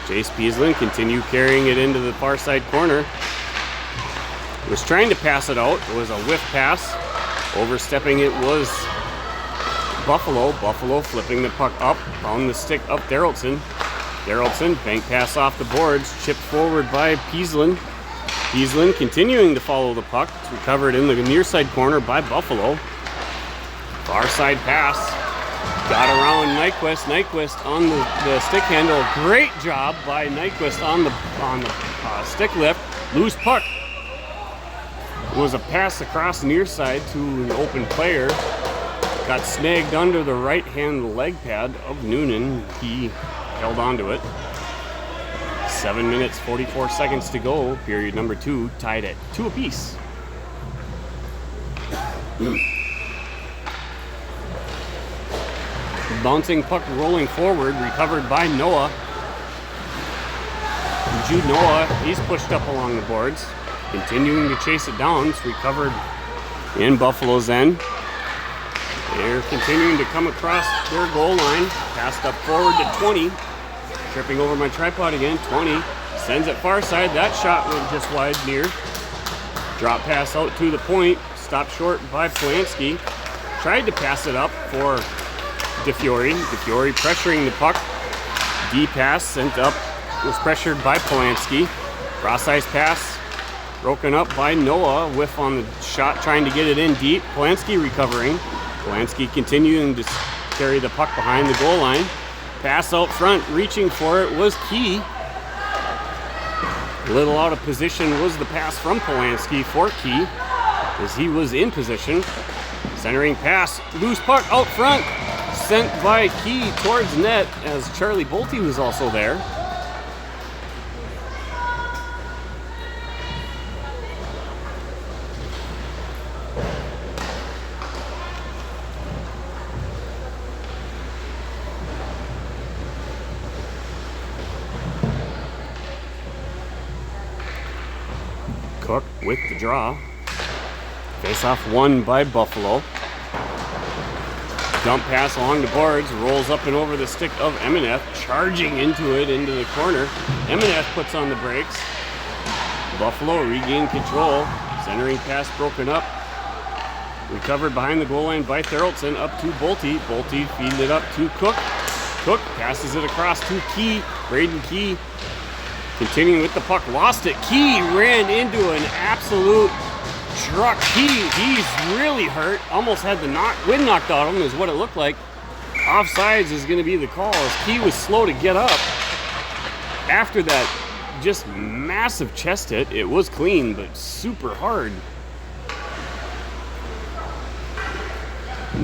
Jace Peaslin continue carrying it into the far side corner. Was trying to pass it out. It was a whiff pass. Overstepping it was Buffalo. Buffalo flipping the puck up. Found the stick up Therrelson. Therrelson, bank pass off the boards. Chipped forward by Peaslin. Peaslin continuing to follow the puck. It's recovered in the near side corner by Buffalo. Far side pass. Got around Nyquist. Nyquist on the stick handle. Great job by Nyquist on the stick lift. Loose puck. It was a pass across near side to an open player. Got snagged under the right hand leg pad of Noonan. He held on to it. 7 minutes, 44 seconds to go. Period number 2, tied at 2 apiece. Bouncing puck rolling forward, recovered by Noah. Jude Noah, he's pushed up along the boards. Continuing to chase it down. It's recovered in Buffalo's end. They're continuing to come across their goal line. Passed up forward to 20. Tripping over my tripod again. 20. Sends it far side. That shot went just wide near. Drop pass out to the point. Stopped short by Polanski. Tried to pass it up for DeFiore. DeFiore pressuring the puck. D pass sent up. Was pressured by Polanski. Cross ice pass. Broken up by Noah. Whiff on the shot, trying to get it in deep. Polanski recovering. Polanski continuing to carry the puck behind the goal line. Pass out front, reaching for it was Key. A little out of position was the pass from Polanski for Key, as he was in position. Centering pass, loose puck out front, sent by Key towards net, as Charlie Bolte was also there. Cook with the draw. Face-off won by Buffalo. Dump pass along the boards, rolls up and over the stick of Emineth, charging into it into the corner. Emineth puts on the brakes. Buffalo regained control. Centering pass broken up. Recovered behind the goal line by Therrelson, up to Bolte. Bolte feeding it up to Cook. Cook passes it across to Key. Braden Key continuing with the puck, lost it. Key ran into an absolute truck. He's really hurt. Almost had the wind knocked out of him is what it looked like. Offsides is going to be the call, as Key was slow to get up. After that just massive chest hit, it was clean, but super hard.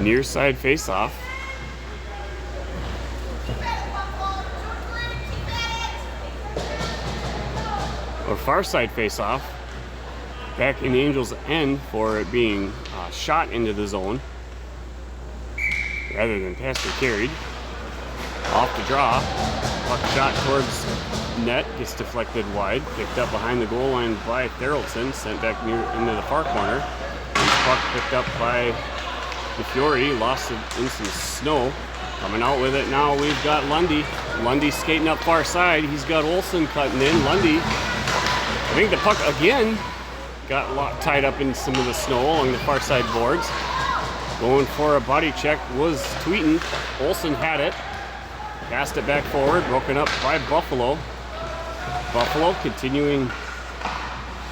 Near side face-off. Or far side face-off, back in the Angels' end for it being shot into the zone rather than passed or carried. Off the draw, puck shot towards net, gets deflected wide, picked up behind the goal line by Therrelson, sent back near into the far corner. Puck picked up by DeFiore, lost it in some snow. Coming out with it now, we've got Lundy. Lundy skating up far side. He's got Olsen cutting in. Lundy, I think the puck again got tied up in some of the snow along the far side boards. Going for a body check was Tweeten. Olsen had it. Passed it back forward, broken up by Buffalo. Buffalo continuing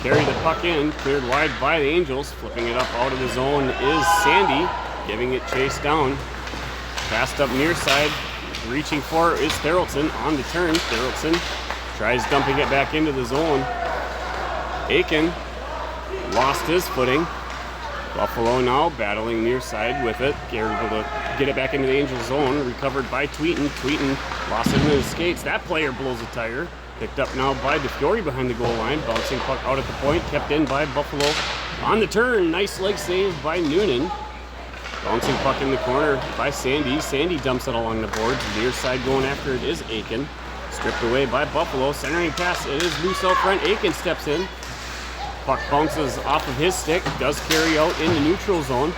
carry the puck in, cleared wide by the Angels. Flipping it up out of the zone is Sandy, giving it chase down. Passed up near side, reaching for is Therrelson on the turn. Therrelson tries dumping it back into the zone. Aiken lost his footing. Buffalo now battling near side with it. Able to get it back into the Angels zone. Recovered by Tweeten. Tweeten lost it into his skates. That player blows a tire. Picked up now by DeFiore behind the goal line. Bouncing puck out at the point. Kept in by Buffalo. On the turn, nice leg save by Noonan. Bouncing puck in the corner by Sandy. Sandy dumps it along the boards. Near side going after it is Aiken. Stripped away by Buffalo. Centering pass, it is loose out front. Aiken steps in. Puck bounces off of his stick. Does carry out in the neutral zone.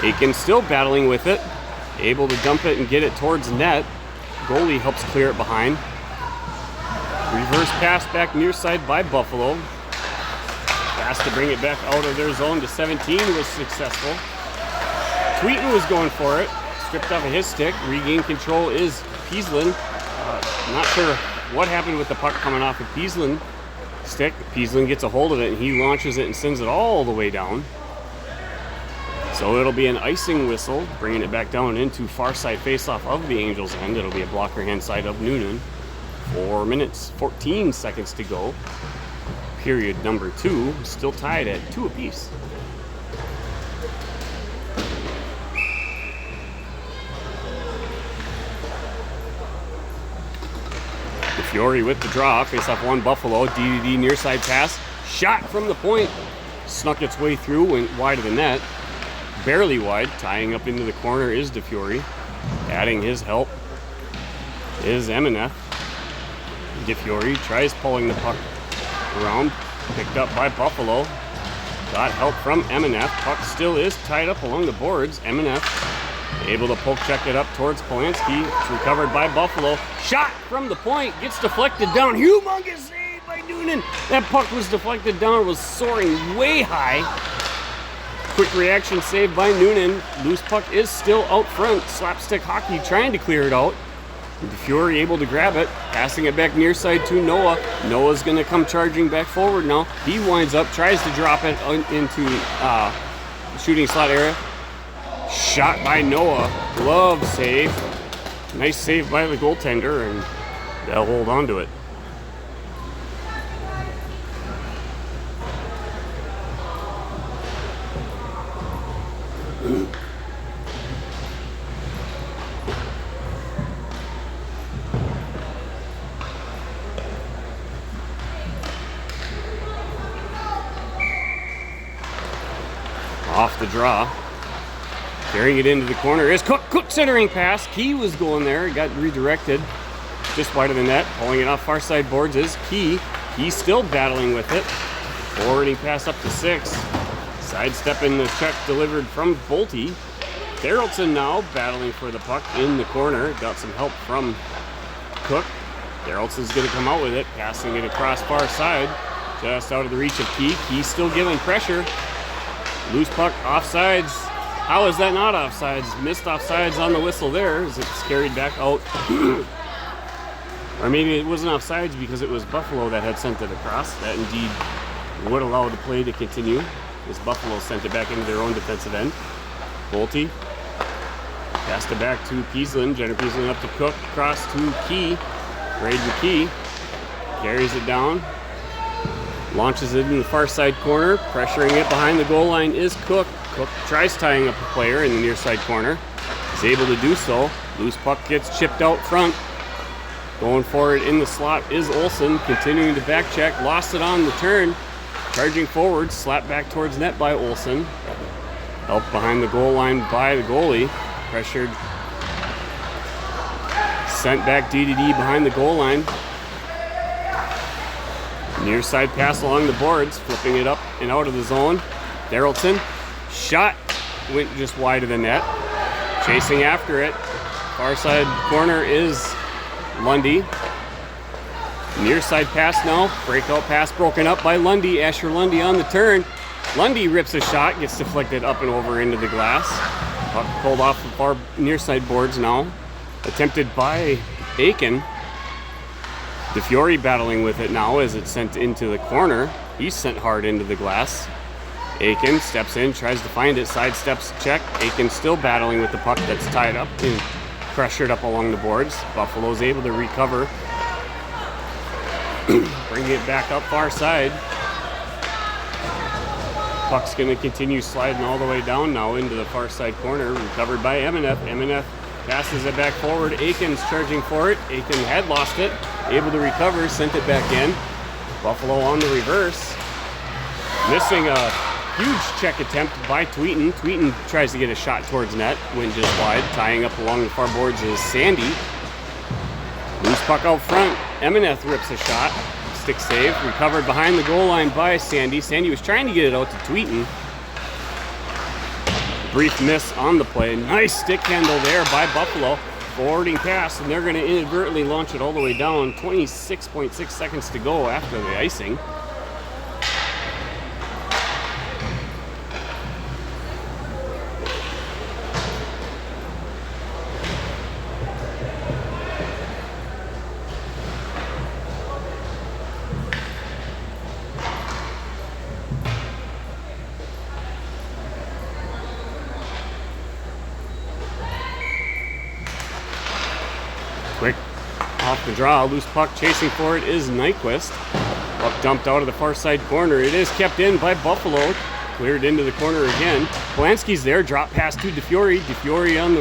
Aiken still battling with it. Able to dump it and get it towards net. Goalie helps clear it behind. Reverse pass back near side by Buffalo. Pass to bring it back out of their zone to 17 was successful. Tweeten was going for it. Stripped off of his stick. Regain control is Peaslin. Not sure what happened with the puck coming off of Peaslin's stick. Peaslin gets a hold of it and he launches it and sends it all the way down. So it'll be an icing whistle, bringing it back down into far side faceoff of the Angels end. It'll be a blocker hand side of Noonan. 4 minutes, 14 seconds to go. Period number 2, still tied at 2 apiece. DeFiore with the draw, face off 1 Buffalo, DDD near side pass, shot from the point, snuck its way through, went wide of the net, barely wide, tying up into the corner is DeFiore. Adding his help is Emeneth. DeFiore tries pulling the puck around, picked up by Buffalo, got help from Emeneth, puck still is tied up along the boards. Emeneth able to poke check it up towards Polanski. It's recovered by Buffalo. Shot from the point. Gets deflected down. Humongous save by Noonan. That puck was deflected down. Was soaring way high. Quick reaction save by Noonan. Loose puck is still out front. Slapstick hockey trying to clear it out. DeFiore able to grab it. Passing it back near side to Noah. Noah's going to come charging back forward now. He winds up. Tries to drop it into shooting slot area. Shot by Noah. Glove save. Nice save by the goaltender, and they'll hold on to it. Off the draw. Carrying it into the corner is Cook. Cook centering pass. Key was going there. It got redirected just wide of the net. Pulling it off far side boards is Key. He's still battling with it. Forwarding pass up to 6. Sidestepping the check delivered from Bolte. Darrellson now battling for the puck in the corner. Got some help from Cook. Darrellson's going to come out with it. Passing it across far side. Just out of the reach of Key. Key still giving pressure. Loose puck offsides. How is that not offsides? Missed offsides on the whistle there as it's carried back out. Or maybe it wasn't offsides because it was Buffalo that had sent it across. That indeed would allow the play to continue as Buffalo sent it back into their own defensive end. Bolte passed it back to Peaslin. Jenner Peaslin up to Cook. Across to Key. Braden Key carries it down. Launches it in the far side corner. Pressuring it behind the goal line is Cook. Cook tries tying up a player in the near side corner. Is able to do so. Loose puck gets chipped out front. Going for it in the slot is Olsen. Continuing to back check. Lost it on the turn. Charging forward. Slapped back towards net by Olsen. Helped behind the goal line by the goalie. Pressured. Sent back DDD behind the goal line. Near side pass along the boards. Flipping it up and out of the zone. Darrellson. Shot went just wide of the net. Chasing after it. Far side corner is Lundy. Near side pass now. Breakout pass broken up by Lundy. Asher Lundy on the turn. Lundy rips a shot. Gets deflected up and over into the glass. Puck pulled off the far near side boards now. Attempted by Aiken. DeFiore battling with it now as it's sent into the corner. He's sent hard into the glass. Aiken steps in, tries to find it, sidesteps check. Aiken still battling with the puck that's tied up and pressured up along the boards. Buffalo's able to recover. Bringing it back up far side. Puck's going to continue sliding all the way down now into the far side corner. Recovered by Emeneth. Emeneth passes it back forward. Aiken's charging for it. Aiken had lost it. able to recover, sent it back in. Buffalo on the reverse. Missing a huge check attempt by Tweeten. Tweeten tries to get a shot towards net, went just wide. Tying up along the far boards is Sandy. Loose puck out front. Emineth rips a shot. Stick save. Recovered behind the goal line by Sandy. Sandy was trying to get it out to Tweeten. Brief miss on the play. Nice stick handle there by Buffalo. Forwarding pass, and they're going to inadvertently launch it all the way down. 26.6 seconds to go after the icing. Quick off the draw, loose puck chasing for it is Nyquist. Puck dumped out of the far side corner. It is kept in by Buffalo. Cleared into the corner again. Polanski's there, drop pass to DeFiore. DeFiore on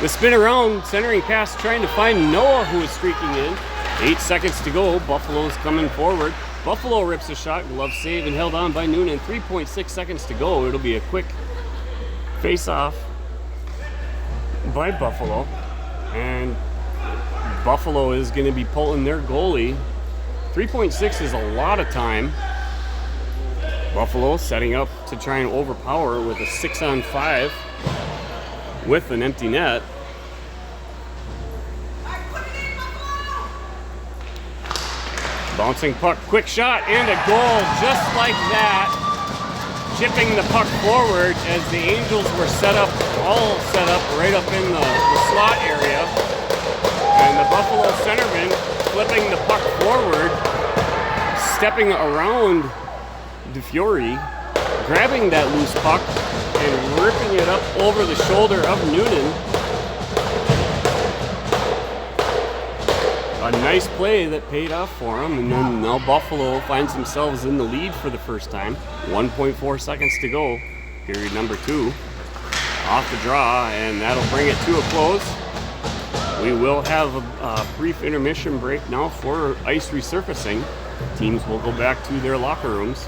the spin around, centering pass, trying to find Noah, who is streaking in. 8 seconds to go, Buffalo's coming forward. Buffalo rips a shot, glove save and held on by Noonan. 3.6 seconds to go. It'll be a quick face-off by Buffalo. And Buffalo is going to be pulling their goalie. 3.6 is a lot of time. Buffalo setting up to try and overpower with a 6-on-5 with an empty net. Bouncing puck, quick shot, and a goal just like that. Chipping the puck forward as the Angels were all set up right up in the slot area. And the Buffalo centerman flipping the puck forward, stepping around DeFiore, grabbing that loose puck and ripping it up over the shoulder of Noonan. A nice play that paid off for him, and then now Buffalo finds themselves in the lead for the first time. 1.4 seconds to go, period number 2. Off the draw, and that'll bring it to a close. We will have a brief intermission break now for ice resurfacing. Teams will go back to their locker rooms.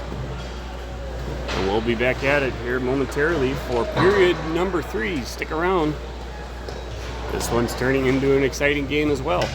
And we'll be back at it here momentarily for period number 3. Stick around. This one's turning into an exciting game as well.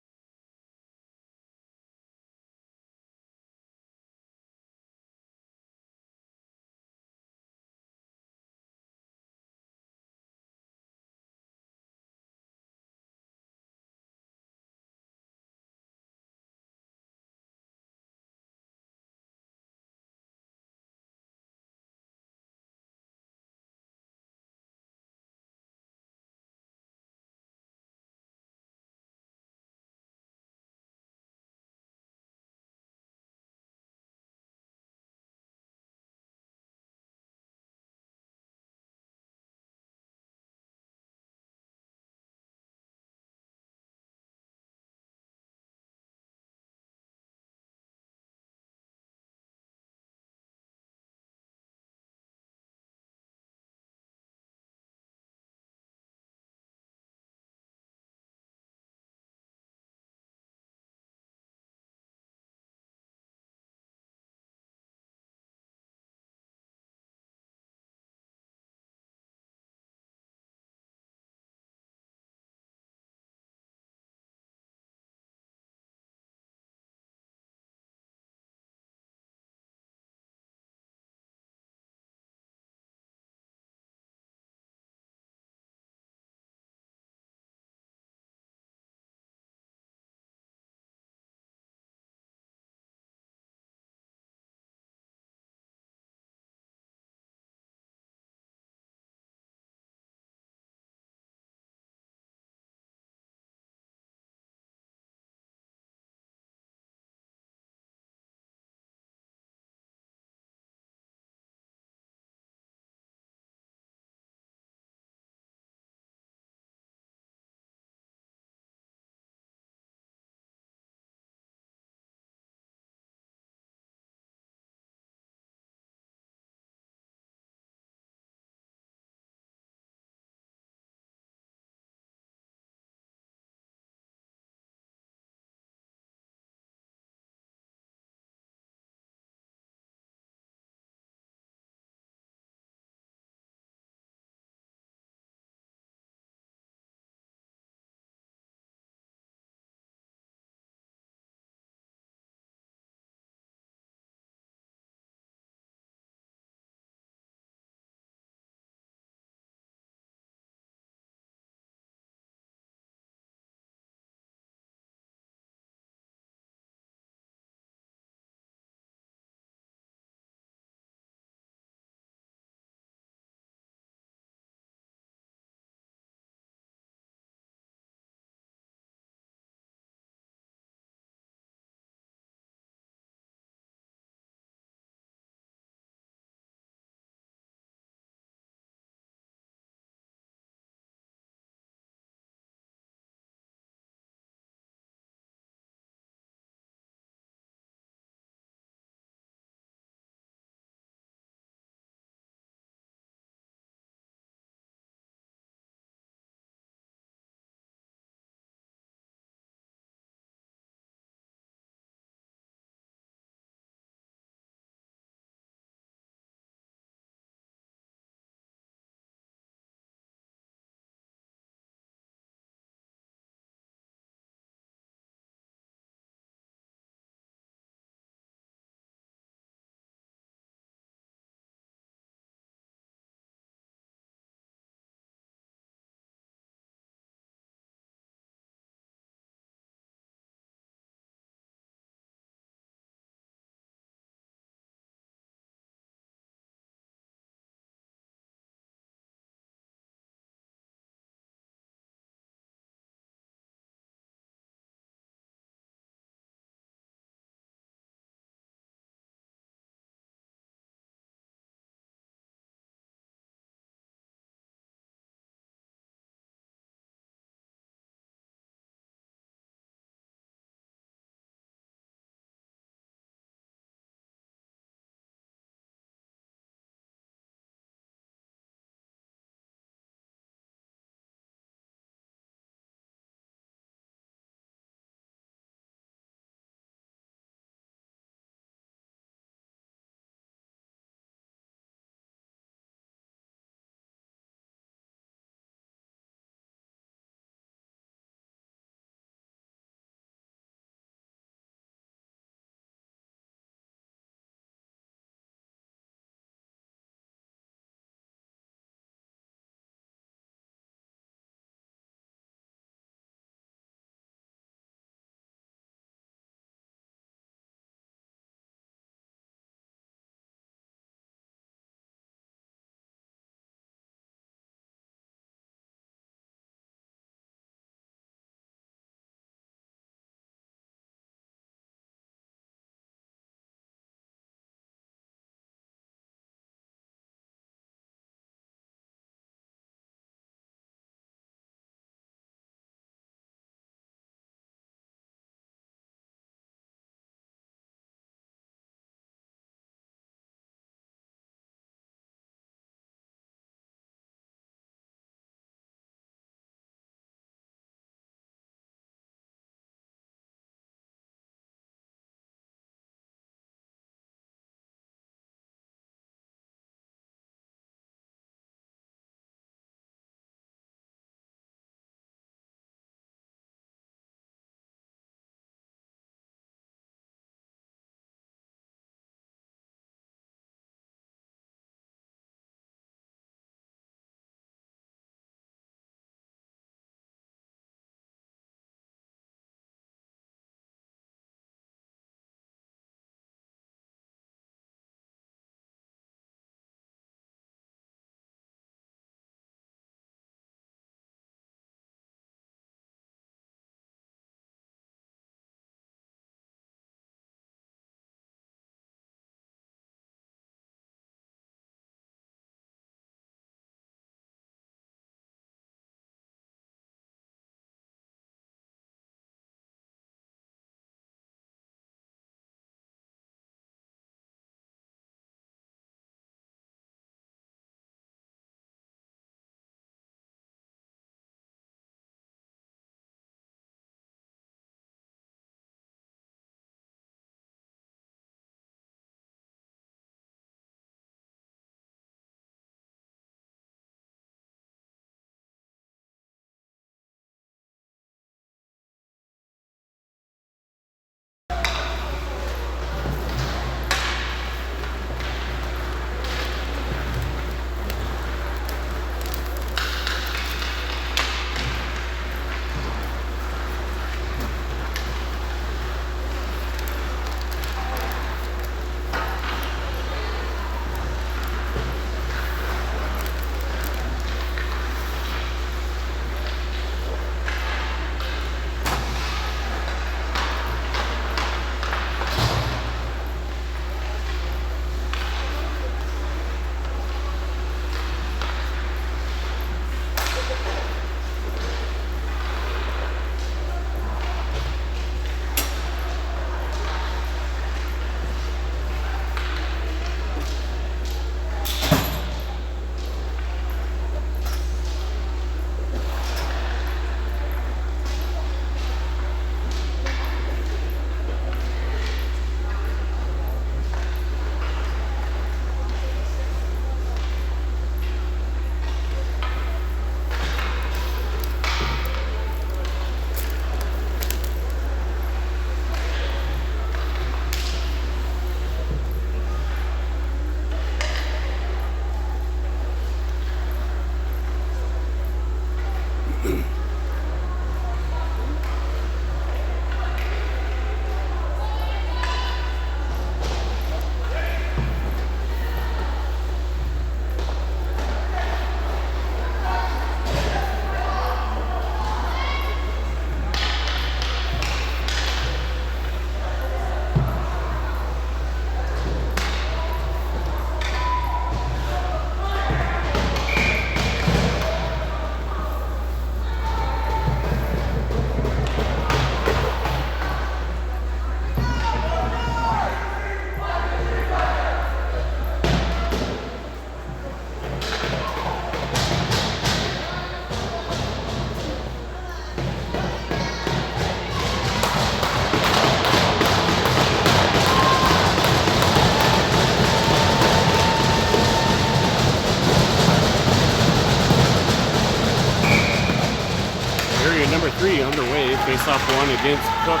3 underway. Face-off 1 against Cook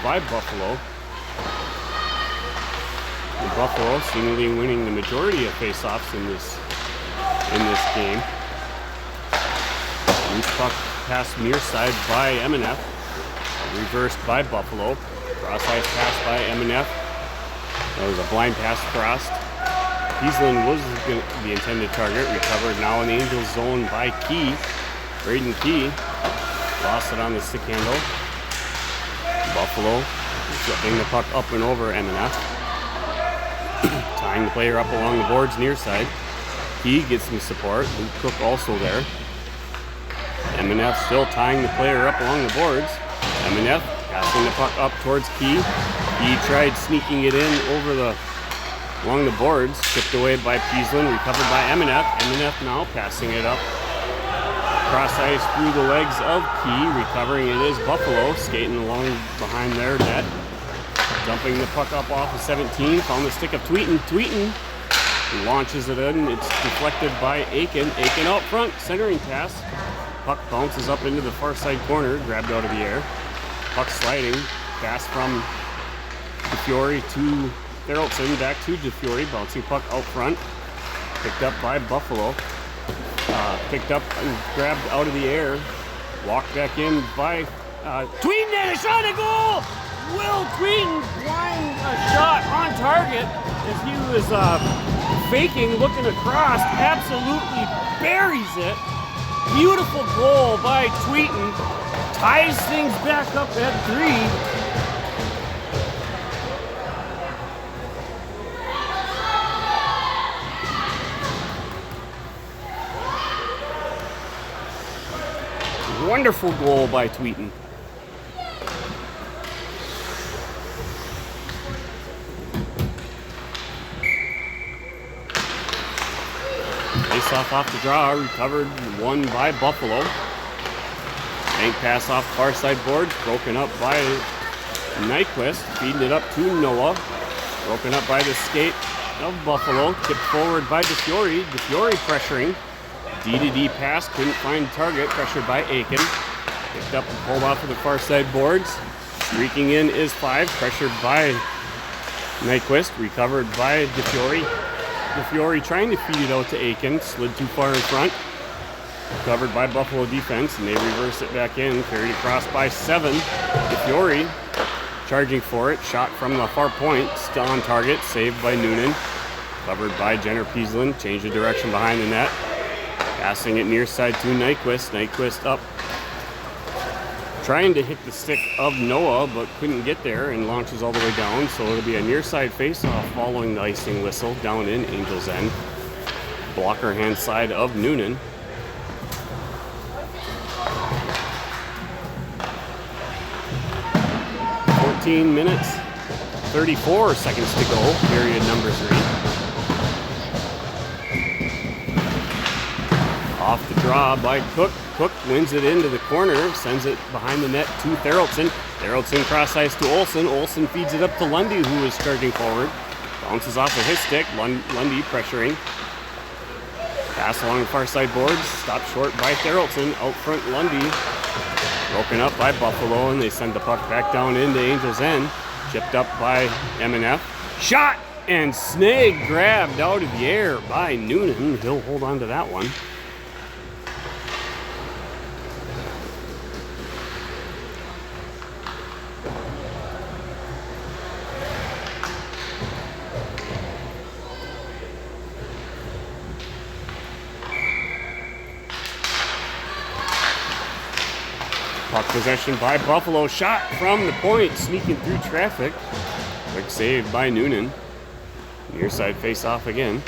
by Buffalo. And Buffalo seemingly winning the majority of face-offs in this game. Loose puck pass near side by M&F. Reversed by Buffalo. Cross-ice pass by M&F. That was a blind pass crossed. Peasland was the intended target. Recovered now in the Angels zone by Key. Braden Key lost it on the stick handle. Buffalo flipping the puck up and over M&F. Tying the player up along the boards near side. Key gets some support. Luke Cook also there. M&F still tying the player up along the boards. M&F passing the puck up towards Key. Key tried sneaking it in along the boards. Tipped away by Peasland. Recovered by M&F. M&F now passing it up. Cross ice through the legs of Key. Recovering it is Buffalo. Skating along behind their net. Dumping the puck up off of 17. Found the stick of Tweeten. Tweeten launches it in. It's deflected by Aiken. Aiken out front. Centering pass. Puck bounces up into the far side corner. Grabbed out of the air. Puck sliding. Pass from DeFiore to Therrelson. Back to DeFiore. Bouncing puck out front. Picked up by Buffalo. Picked up and grabbed out of the air. Walked back in by Tweeten and a shot at goal! Will Tweeten blind a shot on target as he was faking, looking across, absolutely buries it. Beautiful goal by Tweeten. Ties things back up at 3. Wonderful goal by Tweeten. Face off the draw, recovered, won by Buffalo. Bank pass off far side boards, broken up by Nyquist, feeding it up to Noah. Broken up by the skate of Buffalo, tipped forward by DeFiore. DeFiore pressuring. D-to-D pass, couldn't find target, pressured by Aiken. Picked up and pulled off of the far side boards. Streaking in is 5, pressured by Nyquist, recovered by DeFiore. DeFiore trying to feed it out to Aiken, slid too far in front. Covered by Buffalo defense, and they reverse it back in, carried across by 7. DeFiore charging for it, shot from the far point, still on target, saved by Noonan. Covered by Jenner Peasland, changed the direction behind the net. Passing it near side to Nyquist. Nyquist up. Trying to hit the stick of Noah, but couldn't get there and launches all the way down. So it'll be a near side face-off following the icing whistle down in Angels End. Blocker hand side of Noonan. minutes, 34 seconds to go, period number 3. Off the draw by Cook. Cook wins it into the corner, sends it behind the net to Therrelson. Therrelson cross ice to Olsen. Olsen feeds it up to Lundy, who is charging forward. Bounces off of his stick. Lundy pressuring. Pass along the far side boards. Stopped short by Therrelson. Out front Lundy. Broken up by Buffalo, and they send the puck back down into Angels End. Chipped up by M&F. Shot and snag grabbed out of the air by Noonan. He'll hold on to that one. Puck possession by Buffalo. Shot from the point, sneaking through traffic. Quick save by Noonan. Near side face off again.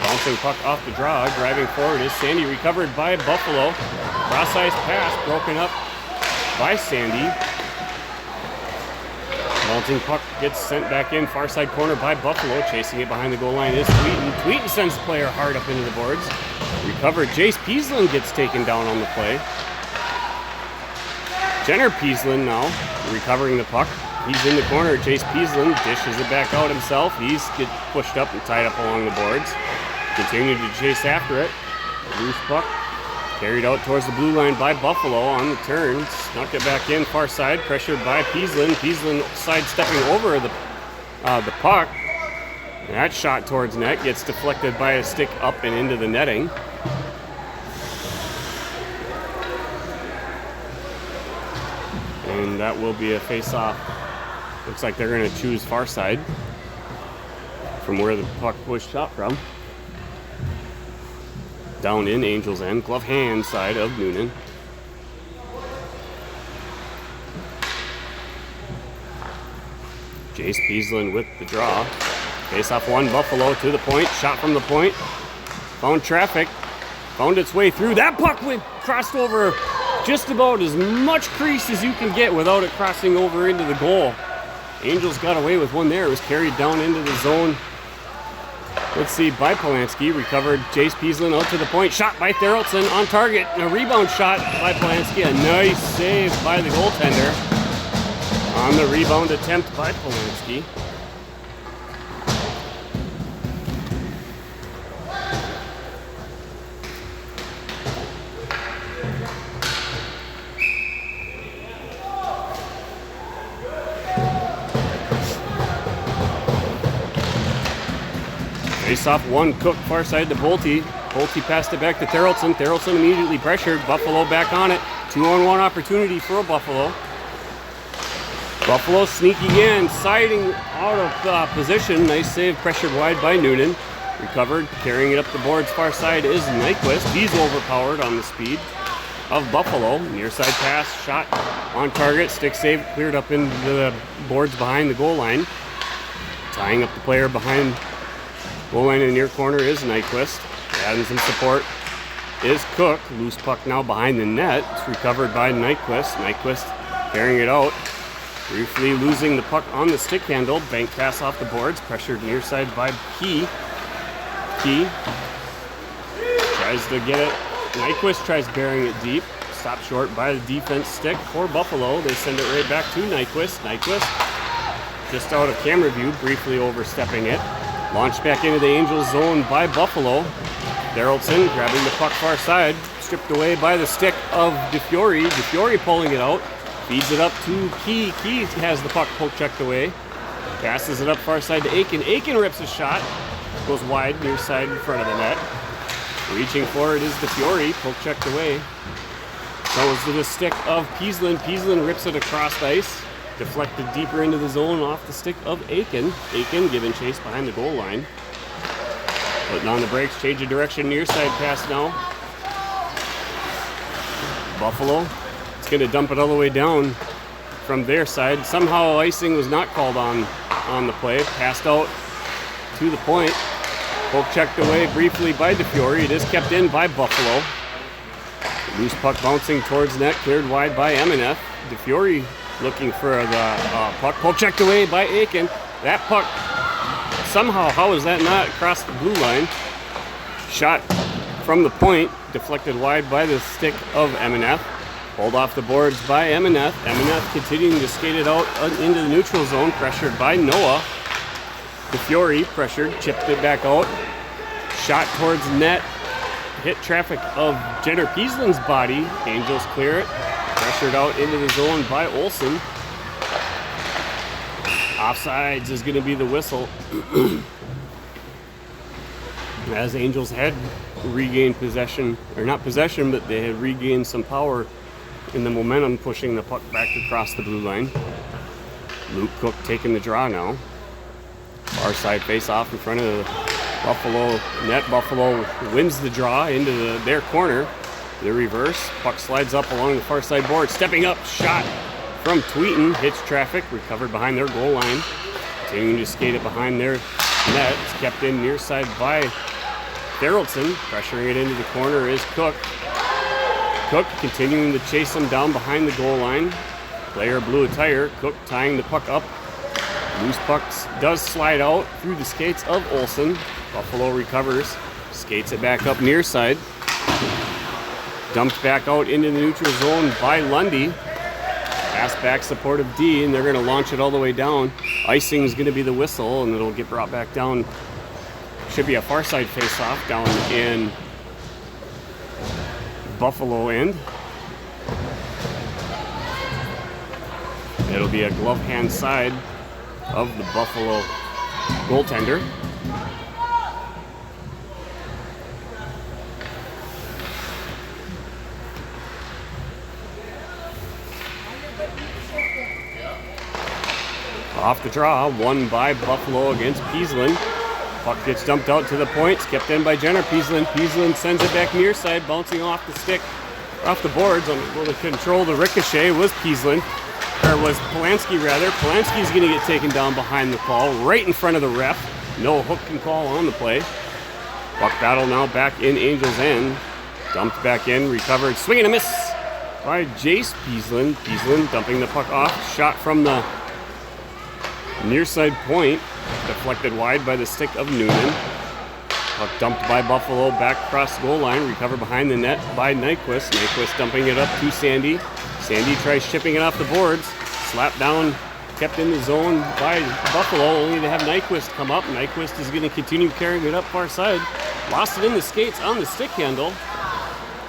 Bouncing puck off the draw, driving forward is Sandy, recovered by Buffalo. Cross-ice pass broken up by Sandy. Bouncing puck gets sent back in, far side corner by Buffalo. Chasing it behind the goal line is Tweeten. Tweeten sends the player hard up into the boards. Recovered. Jace Peasland gets taken down on the play. Jenner Peaslin now recovering the puck. He's in the corner. Chase Peaslin dishes it back out himself. He's get pushed up and tied up along the boards. Continue to chase after it. Loose puck carried out towards the blue line by Buffalo on the turn. Snuck it back in far side. Pressured by Peaslin. Peaslin sidestepping over the puck. And that shot towards net gets deflected by a stick up and into the netting. And that will be a face-off. Looks like they're going to choose far side from where the puck was shot from. Down in Angels' end, glove hand side of Noonan. Jace Peaslin with the draw. Face off one, Buffalo to the point, shot from the point. Found traffic, found its way through. That puck went crossed over just about as much crease as you can get without it crossing over into the goal. Angels got away with one there. It was carried down into the zone. Let's see, by Polanski, recovered Jace Peaslin out to the point. Shot by Therelson on target. And a rebound shot by Polanski. A nice save by the goaltender on the rebound attempt by Polanski. Face off one, Cook far side to Bolte. Bolte passed it back to Therelson. Therelson immediately pressured. Buffalo back on it. 2-on-1 opportunity for Buffalo. Buffalo sneaking in, siding out of position. Nice save, pressured wide by Noonan. Recovered, carrying it up the boards far side is Nyquist. He's overpowered on the speed of Buffalo. Near side pass, shot on target. Stick save, cleared up into the boards behind the goal line. Tying up the player behind goal line in the near corner is Nyquist. Adding some support is Cook. Loose puck now behind the net. It's recovered by Nyquist. Nyquist carrying it out. Briefly losing the puck on the stick handle. Bank pass off the boards. Pressured near side by Key. Key tries to get it. Nyquist tries burying it deep. Stopped short by the defense stick for Buffalo. They send it right back to Nyquist. Nyquist just out of camera view, briefly overstepping it. Launched back into the Angels zone by Buffalo. Therelson grabbing the puck far side. Stripped away by the stick of DeFiore. DeFiore pulling it out. Feeds it up to Key. Key has the puck poke checked away. Passes it up far side to Aiken. Aiken rips a shot. Goes wide near side in front of the net. Reaching for it is DeFiore. Poke checked away. Goes to the stick of Peaslin. Peaslin rips it across ice. Deflected deeper into the zone off the stick of Aiken. Aiken giving chase behind the goal line. Putting on the brakes, change of direction, near side pass now. Buffalo, it's going to dump it all the way down from their side. Somehow icing was not called on the play. Passed out to the point. Poke checked away briefly by DeFiore. It is kept in by Buffalo. Loose puck bouncing towards net, cleared wide by Emeneth. DeFiore looking for the puck. Poke checked away by Aiken. That puck, somehow, how is that not across the blue line? Shot from the point, deflected wide by the stick of Emeneth. Pulled off the boards by Emeneth. Emeneth continuing to skate it out into the neutral zone, pressured by Noah. DeFiore pressured, chipped it back out. Shot towards net, hit traffic of Jenner Peaslin's body. Angels clear it. Pressured out into the zone by Olsen. Offsides is going to be the whistle. As Angels had regained possession, or not possession, but they had regained some power in the momentum, pushing the puck back across the blue line. Luke Cook taking the draw now. Far side face off in front of the Buffalo net. Buffalo wins the draw into their corner. The reverse, puck slides up along the far side board. Stepping up, shot from Tweeten. Hits traffic, recovered behind their goal line. Continuing to skate it behind their net. It's kept in near side by Therelson. Pressuring it into the corner is Cook. Cook continuing to chase him down behind the goal line. Player blew a tire. Cook tying the puck up. Loose puck does slide out through the skates of Olsen. Buffalo recovers. Skates it back up near side. Dumped back out into the neutral zone by Lundy. Pass back support of D, and they're going to launch it all the way down. Icing is going to be the whistle, and it'll get brought back down. Should be a far side face-off down in Buffalo end. It'll be a glove hand side of the Buffalo goaltender. Off the draw, won by Buffalo against Peasland. Puck gets dumped out to the points, kept in by Jenner. Peasland sends it back near side, bouncing off the stick, off the boards. Able to control the ricochet was Peasland, or was Polanski rather. Polanski's going to get taken down behind the call, right in front of the ref. No hook can call on the play. Puck battle now back in Angels' end. Dumped back in, recovered, swing and a miss by Jace Peasland. Peasland dumping the puck off, shot from the near side point, deflected wide by the stick of Noonan. Puck dumped by Buffalo, back across the goal line, recovered behind the net by Nyquist. Nyquist dumping it up to Sandy. Sandy tries shipping it off the boards. Slapped down, kept in the zone by Buffalo, only to have Nyquist come up. Nyquist is going to continue carrying it up far side. Lost it in the skates on the stick handle.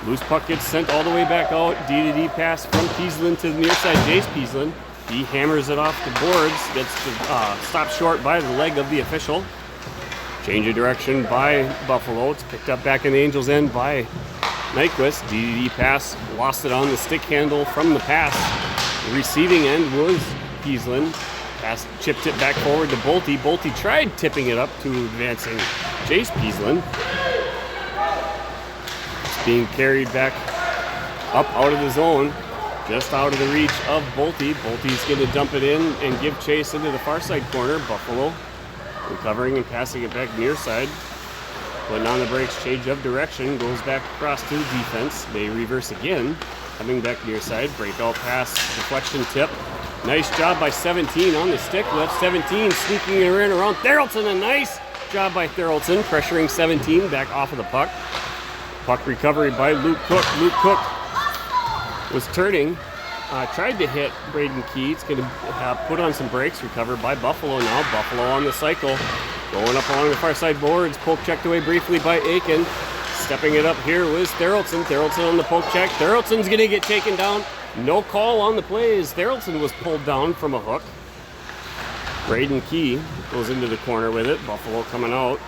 Loose puck gets sent all the way back out. D-to-D pass from Peasland to the near side, Jace Peasland. He hammers it off the boards, gets stopped short by the leg of the official. Change of direction by Buffalo. It's picked up back in the Angels' end by Nyquist. DDD pass, lost it on the stick handle from the pass. The receiving end was Peasland. Pass chipped it back forward to Bolte. Bolte tried tipping it up to advancing Jace Peasland. It's being carried back up out of the zone. Just out of the reach of Bolte. Bolte's going to dump it in and give chase into the far side corner. Buffalo recovering and passing it back near side. Putting on the brakes, change of direction, goes back across to the defense. They reverse again, coming back near side. Breakout pass, deflection tip. Nice job by 17 on the stick. Left 17, sneaking it around Therrelton. A nice job by Therrelton, pressuring 17 back off of the puck. Puck recovery by Luke Cook. Luke Cook was turning, tried to hit Braden Key. It's going to put on some brakes, recovered by Buffalo now. Buffalo on the cycle, going up along the far side boards. Poke checked away briefly by Aiken. Stepping it up here was Therrelton. Therrelton on the poke check. Therrelton's going to get taken down. No call on the plays. Therrelton was pulled down from a hook. Braden Key goes into the corner with it. Buffalo coming out.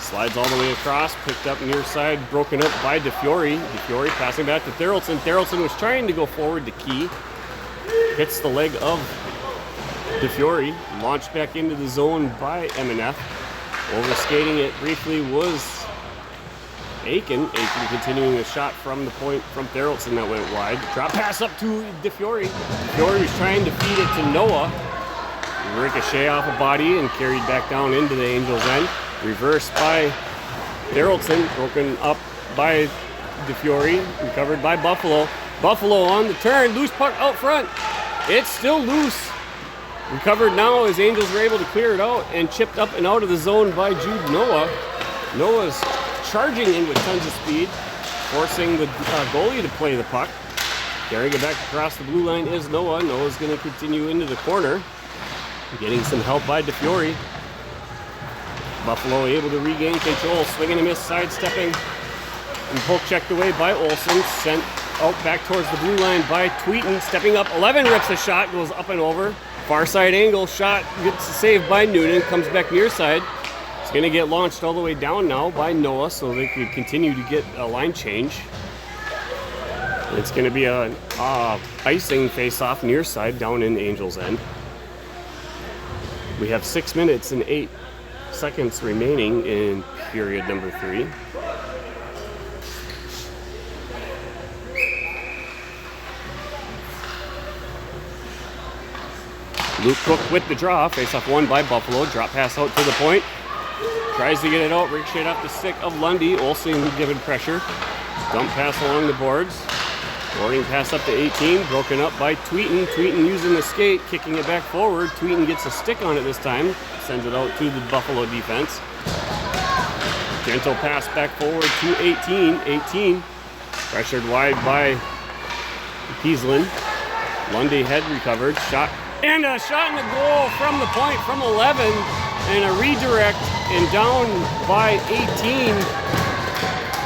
Slides all the way across, picked up near side, broken up by DeFiore. DeFiore passing back to Therrelton. Therrelton was trying to go forward to Key. Hits the leg of DeFiore. Launched back into the zone by MNF. Overskating it briefly was Aiken. Aiken continuing a shot from the point from Therrelton that went wide. Drop pass up to DeFiore. DeFiore was trying to feed it to Noah. Ricochet off a body and carried back down into the Angels' end. Reversed by Therrelton, broken up by DeFiore, recovered by Buffalo. Buffalo on the turn, loose puck out front. It's still loose. Recovered now as Angels were able to clear it out and chipped up and out of the zone by Jude Noah. Noah's charging in with tons of speed, forcing the goalie to play the puck. Carrying it back across the blue line is Noah. Noah's going to continue into the corner, getting some help by DeFiore. Buffalo able to regain control, swing and a miss, sidestepping, and poke checked away by Olsen, sent out back towards the blue line by Tweeten, stepping up, 11 rips a shot, goes up and over, far side angle, shot gets saved by Noonan, comes back near side. It's going to get launched all the way down now by Noah, so they could continue to get a line change. It's going to be a icing face-off near side down in Angels' end. We have 6 minutes and 8 seconds remaining in period number 3. Luke Cook with the draw, face-off won by Buffalo. Drop pass out to the point. Tries to get it out, ricocheted off the stick of Lundy. Olsen given pressure. Dump pass along the boards. Boarding pass up to 18, broken up by Tweeten. Tweeten using the skate, kicking it back forward. Tweeten gets a stick on it this time. Sends it out to the Buffalo defense. Gentle pass back forward to 18. 18 pressured wide by Peasland. Lundy head recovered, shot, and a shot in the goal from the point from 11, and a redirect and down by 18.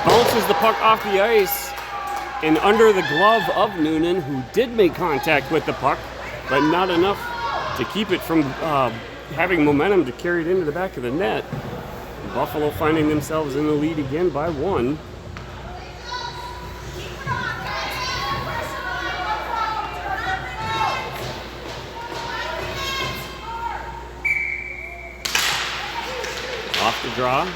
Bounces the puck off the ice and under the glove of Noonan, who did make contact with the puck, but not enough to keep it from having momentum to carry it into the back of the net. Buffalo finding themselves in the lead again by 1. Off the draw.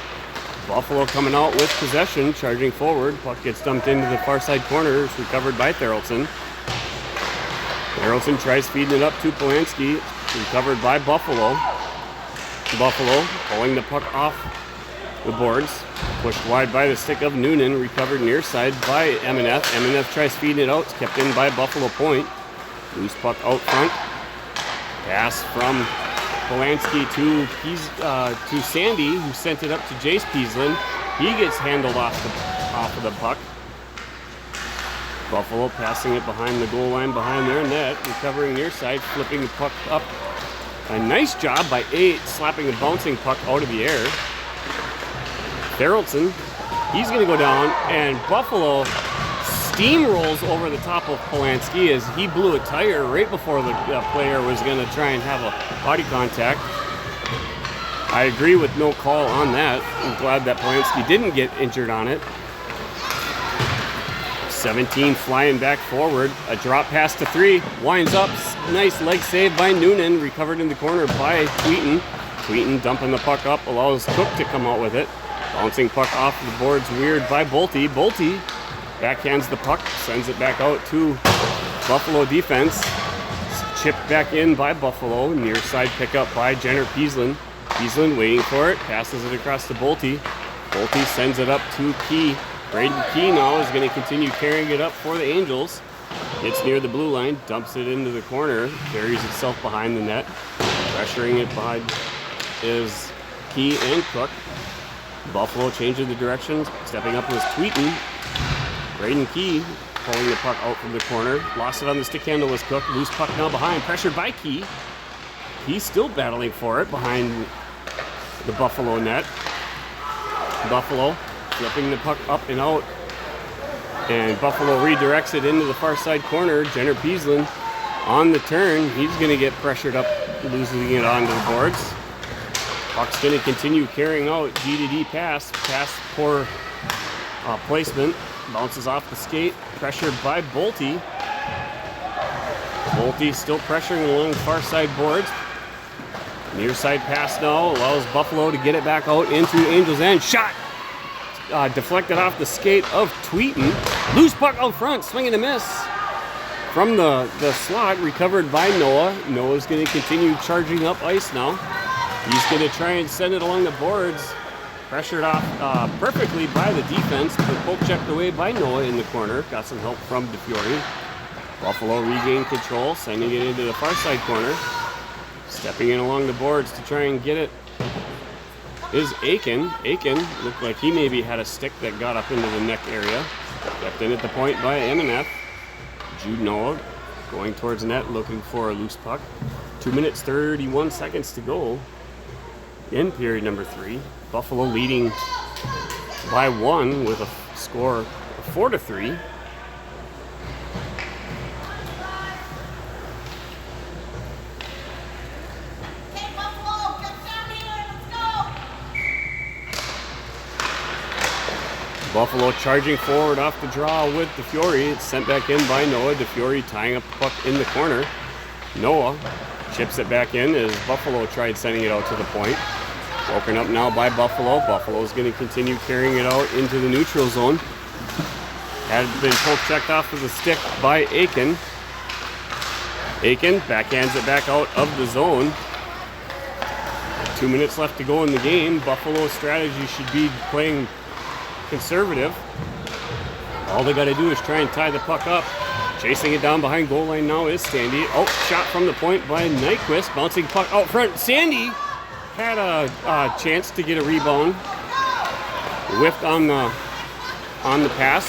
Buffalo coming out with possession, charging forward. Puck gets dumped into the far side corner. It's recovered by Therrelson. Therrelson tries feeding it up to Polanski. Recovered by Buffalo. Buffalo pulling the puck off the boards. Pushed wide by the stick of Noonan. Recovered near side by Emeneth. Emeneth tries feeding it out. It's kept in by Buffalo point. Loose puck out front. Pass from Polanski to Sandy, who sent it up to Jace Peaslin. He gets handled off of the puck. Buffalo passing it behind the goal line, behind their net, recovering near side, flipping the puck up. A nice job by 8, slapping a bouncing puck out of the air. Therrelson, he's going to go down, and Buffalo steamrolls over the top of Polanski as he blew a tire right before the player was going to try and have a body contact. I agree with no call on that. I'm glad that Polanski didn't get injured on it. 17 flying back forward. A drop pass to 3. Winds up. Nice leg save by Noonan. Recovered in the corner by Tweeten. Tweeten dumping the puck up. Allows Cook to come out with it. Bouncing puck off the boards weird by Bolte. Bolte backhands the puck. Sends it back out to Buffalo defense. Chipped back in by Buffalo. Near side pickup by Jenner Peaslin. Peaslin waiting for it. Passes it across to Bolte. Bolte sends it up to Key. Braden Key now is going to continue carrying it up for the Angels. Gets near the blue line, dumps it into the corner, carries itself behind the net. Pressuring it behind is Key and Cook. Buffalo changing the directions, stepping up was Tweeten. Braden Key pulling the puck out from the corner. Lost it on the stick handle was Cook. Loose puck now behind, pressured by Key. He's still battling for it behind the Buffalo net. Buffalo flipping the puck up and out, and Buffalo redirects it into the far side corner. Jenner Peaslin on the turn. He's going to get pressured up, losing it onto the boards. Puck's going to continue carrying out. D-to-D pass. Pass poor placement. Bounces off the skate. Pressured by Bolte. Bolte still pressuring along the far side boards. Near side pass now allows Buffalo to get it back out into Angels' end. Shot! Deflected off the skate of Tweeten. Loose puck out front, swing and a miss. From the slot, recovered by Noah. Noah's going to continue charging up ice now. He's going to try and send it along the boards. Pressured off perfectly by the defense, but poke checked away by Noah in the corner. Got some help from DeFiore. Buffalo regained control, sending it into the far side corner. Stepping in along the boards to try and get it is Aiken. Aiken looked like he maybe had a stick that got up into the neck area. Kept in at the point by Emeneth. Jude Noah going towards net, looking for a loose puck. 2 minutes, 31 seconds to go in period number 3. Buffalo leading by 1 with a score of 4-3. Buffalo charging forward off the draw with DeFiore. It's sent back in by Noah. DeFiore tying up the puck in the corner. Noah chips it back in as Buffalo tried sending it out to the point. Broken up now by Buffalo. Buffalo's going to continue carrying it out into the neutral zone. Had been poke checked off of the stick by Aiken. Aiken backhands it back out of the zone. 2 minutes left to go in the game. Buffalo's strategy should be playing conservative. All they got to do is try and tie the puck up. Chasing it down behind goal line now is Sandy. Oh, shot from the point by Nyquist. Bouncing puck out front. Sandy had a chance to get a rebound. Whiffed on the pass.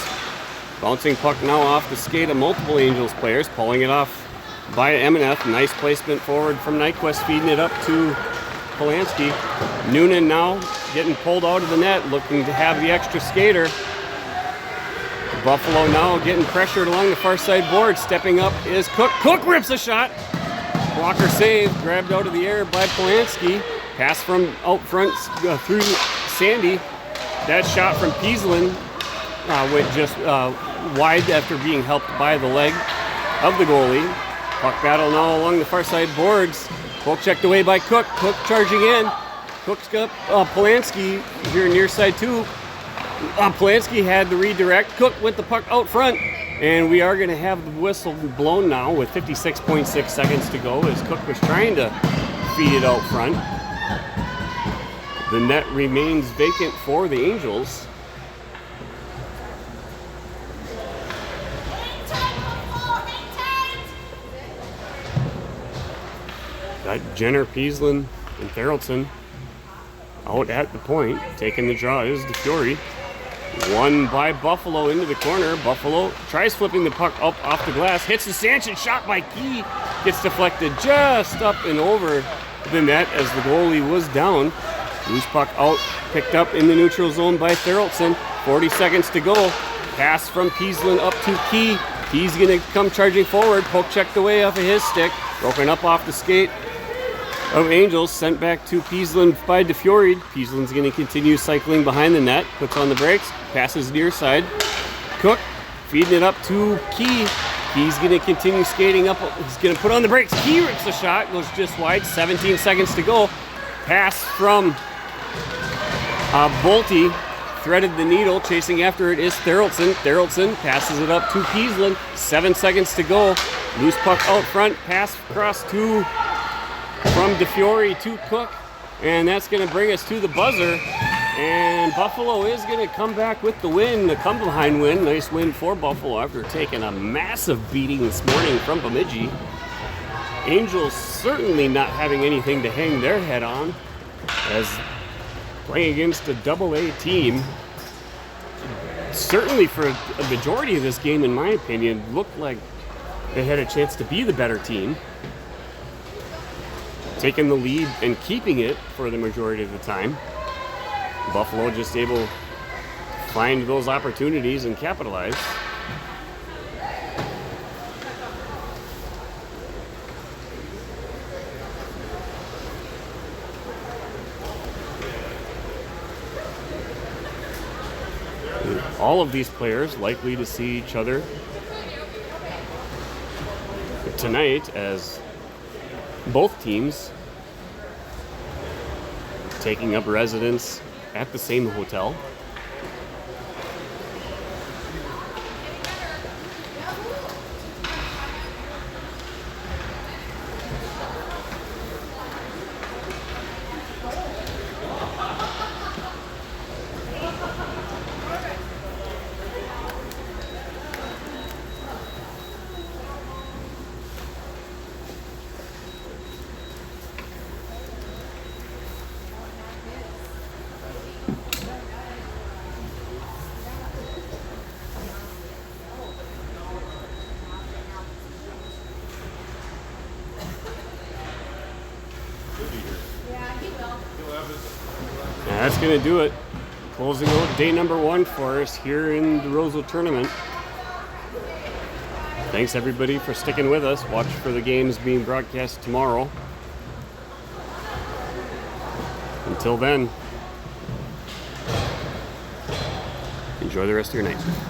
Bouncing puck now off the skate of multiple Angels players. Pulling it off by M&F. Nice placement forward from Nyquist, feeding it up to Polanski. Noonan now getting pulled out of the net, looking to have the extra skater. Buffalo now getting pressured along the far side board. Stepping up is Cook. Cook rips a shot. Blocker save, grabbed out of the air by Polanski. Pass from out front through Sandy. That shot from Pieslin went just wide after being helped by the leg of the goalie. Puck battle now along the far side boards. Poke checked away by Cook. Cook charging in. Cook's got Polanski here near side two. Polanski had the redirect. Cook with the puck out front. And we are going to have the whistle blown now with 56.6 seconds to go as Cook was trying to feed it out front. The net remains vacant for the Angels. Got Jenner, Pieslin, and Therrelson out at the point. Taking the draw is DeFiore. Won by Buffalo into the corner. Buffalo tries flipping the puck up off the glass. Hits the stanchion. Shot by Key. Gets deflected just up and over the net as the goalie was down. Loose puck out. Picked up in the neutral zone by Therrelson. 40 seconds to go. Pass from Pieslin up to Key. Key's going to come charging forward. Poke checked away off of his stick. Broken up off the skate of Angels, sent back to Pieslin by DeFiore. Pieslin's going to continue cycling behind the net, puts on the brakes, passes near side. Cook feeding it up to Key. Key's going to continue skating up. He's going to put on the brakes. Key rips a shot, goes just wide. 17 seconds to go. Pass from Bolte, threaded the needle. Chasing after it is Therrelson. Therrelson passes it up to Pieslin. 7 seconds to go. Loose puck out front. Pass across to from DeFiore to Cook, and that's going to bring us to the buzzer. And Buffalo is going to come back with the win, the come-behind win. Nice win for Buffalo after taking a massive beating this morning from Bemidji. Angels certainly not having anything to hang their head on, as playing against a Double-A team. Certainly for a majority of this game, in my opinion, looked like they had a chance to be the better team. Taking the lead and keeping it for the majority of the time. Buffalo just able to find those opportunities and capitalize. All of these players likely to see each other tonight, as both teams taking up residence at the same hotel. That's going to do it. Closing out day number 1 for us here in the Roseau tournament. Thanks everybody for sticking with us. Watch for the games being broadcast tomorrow. Until then, enjoy the rest of your night.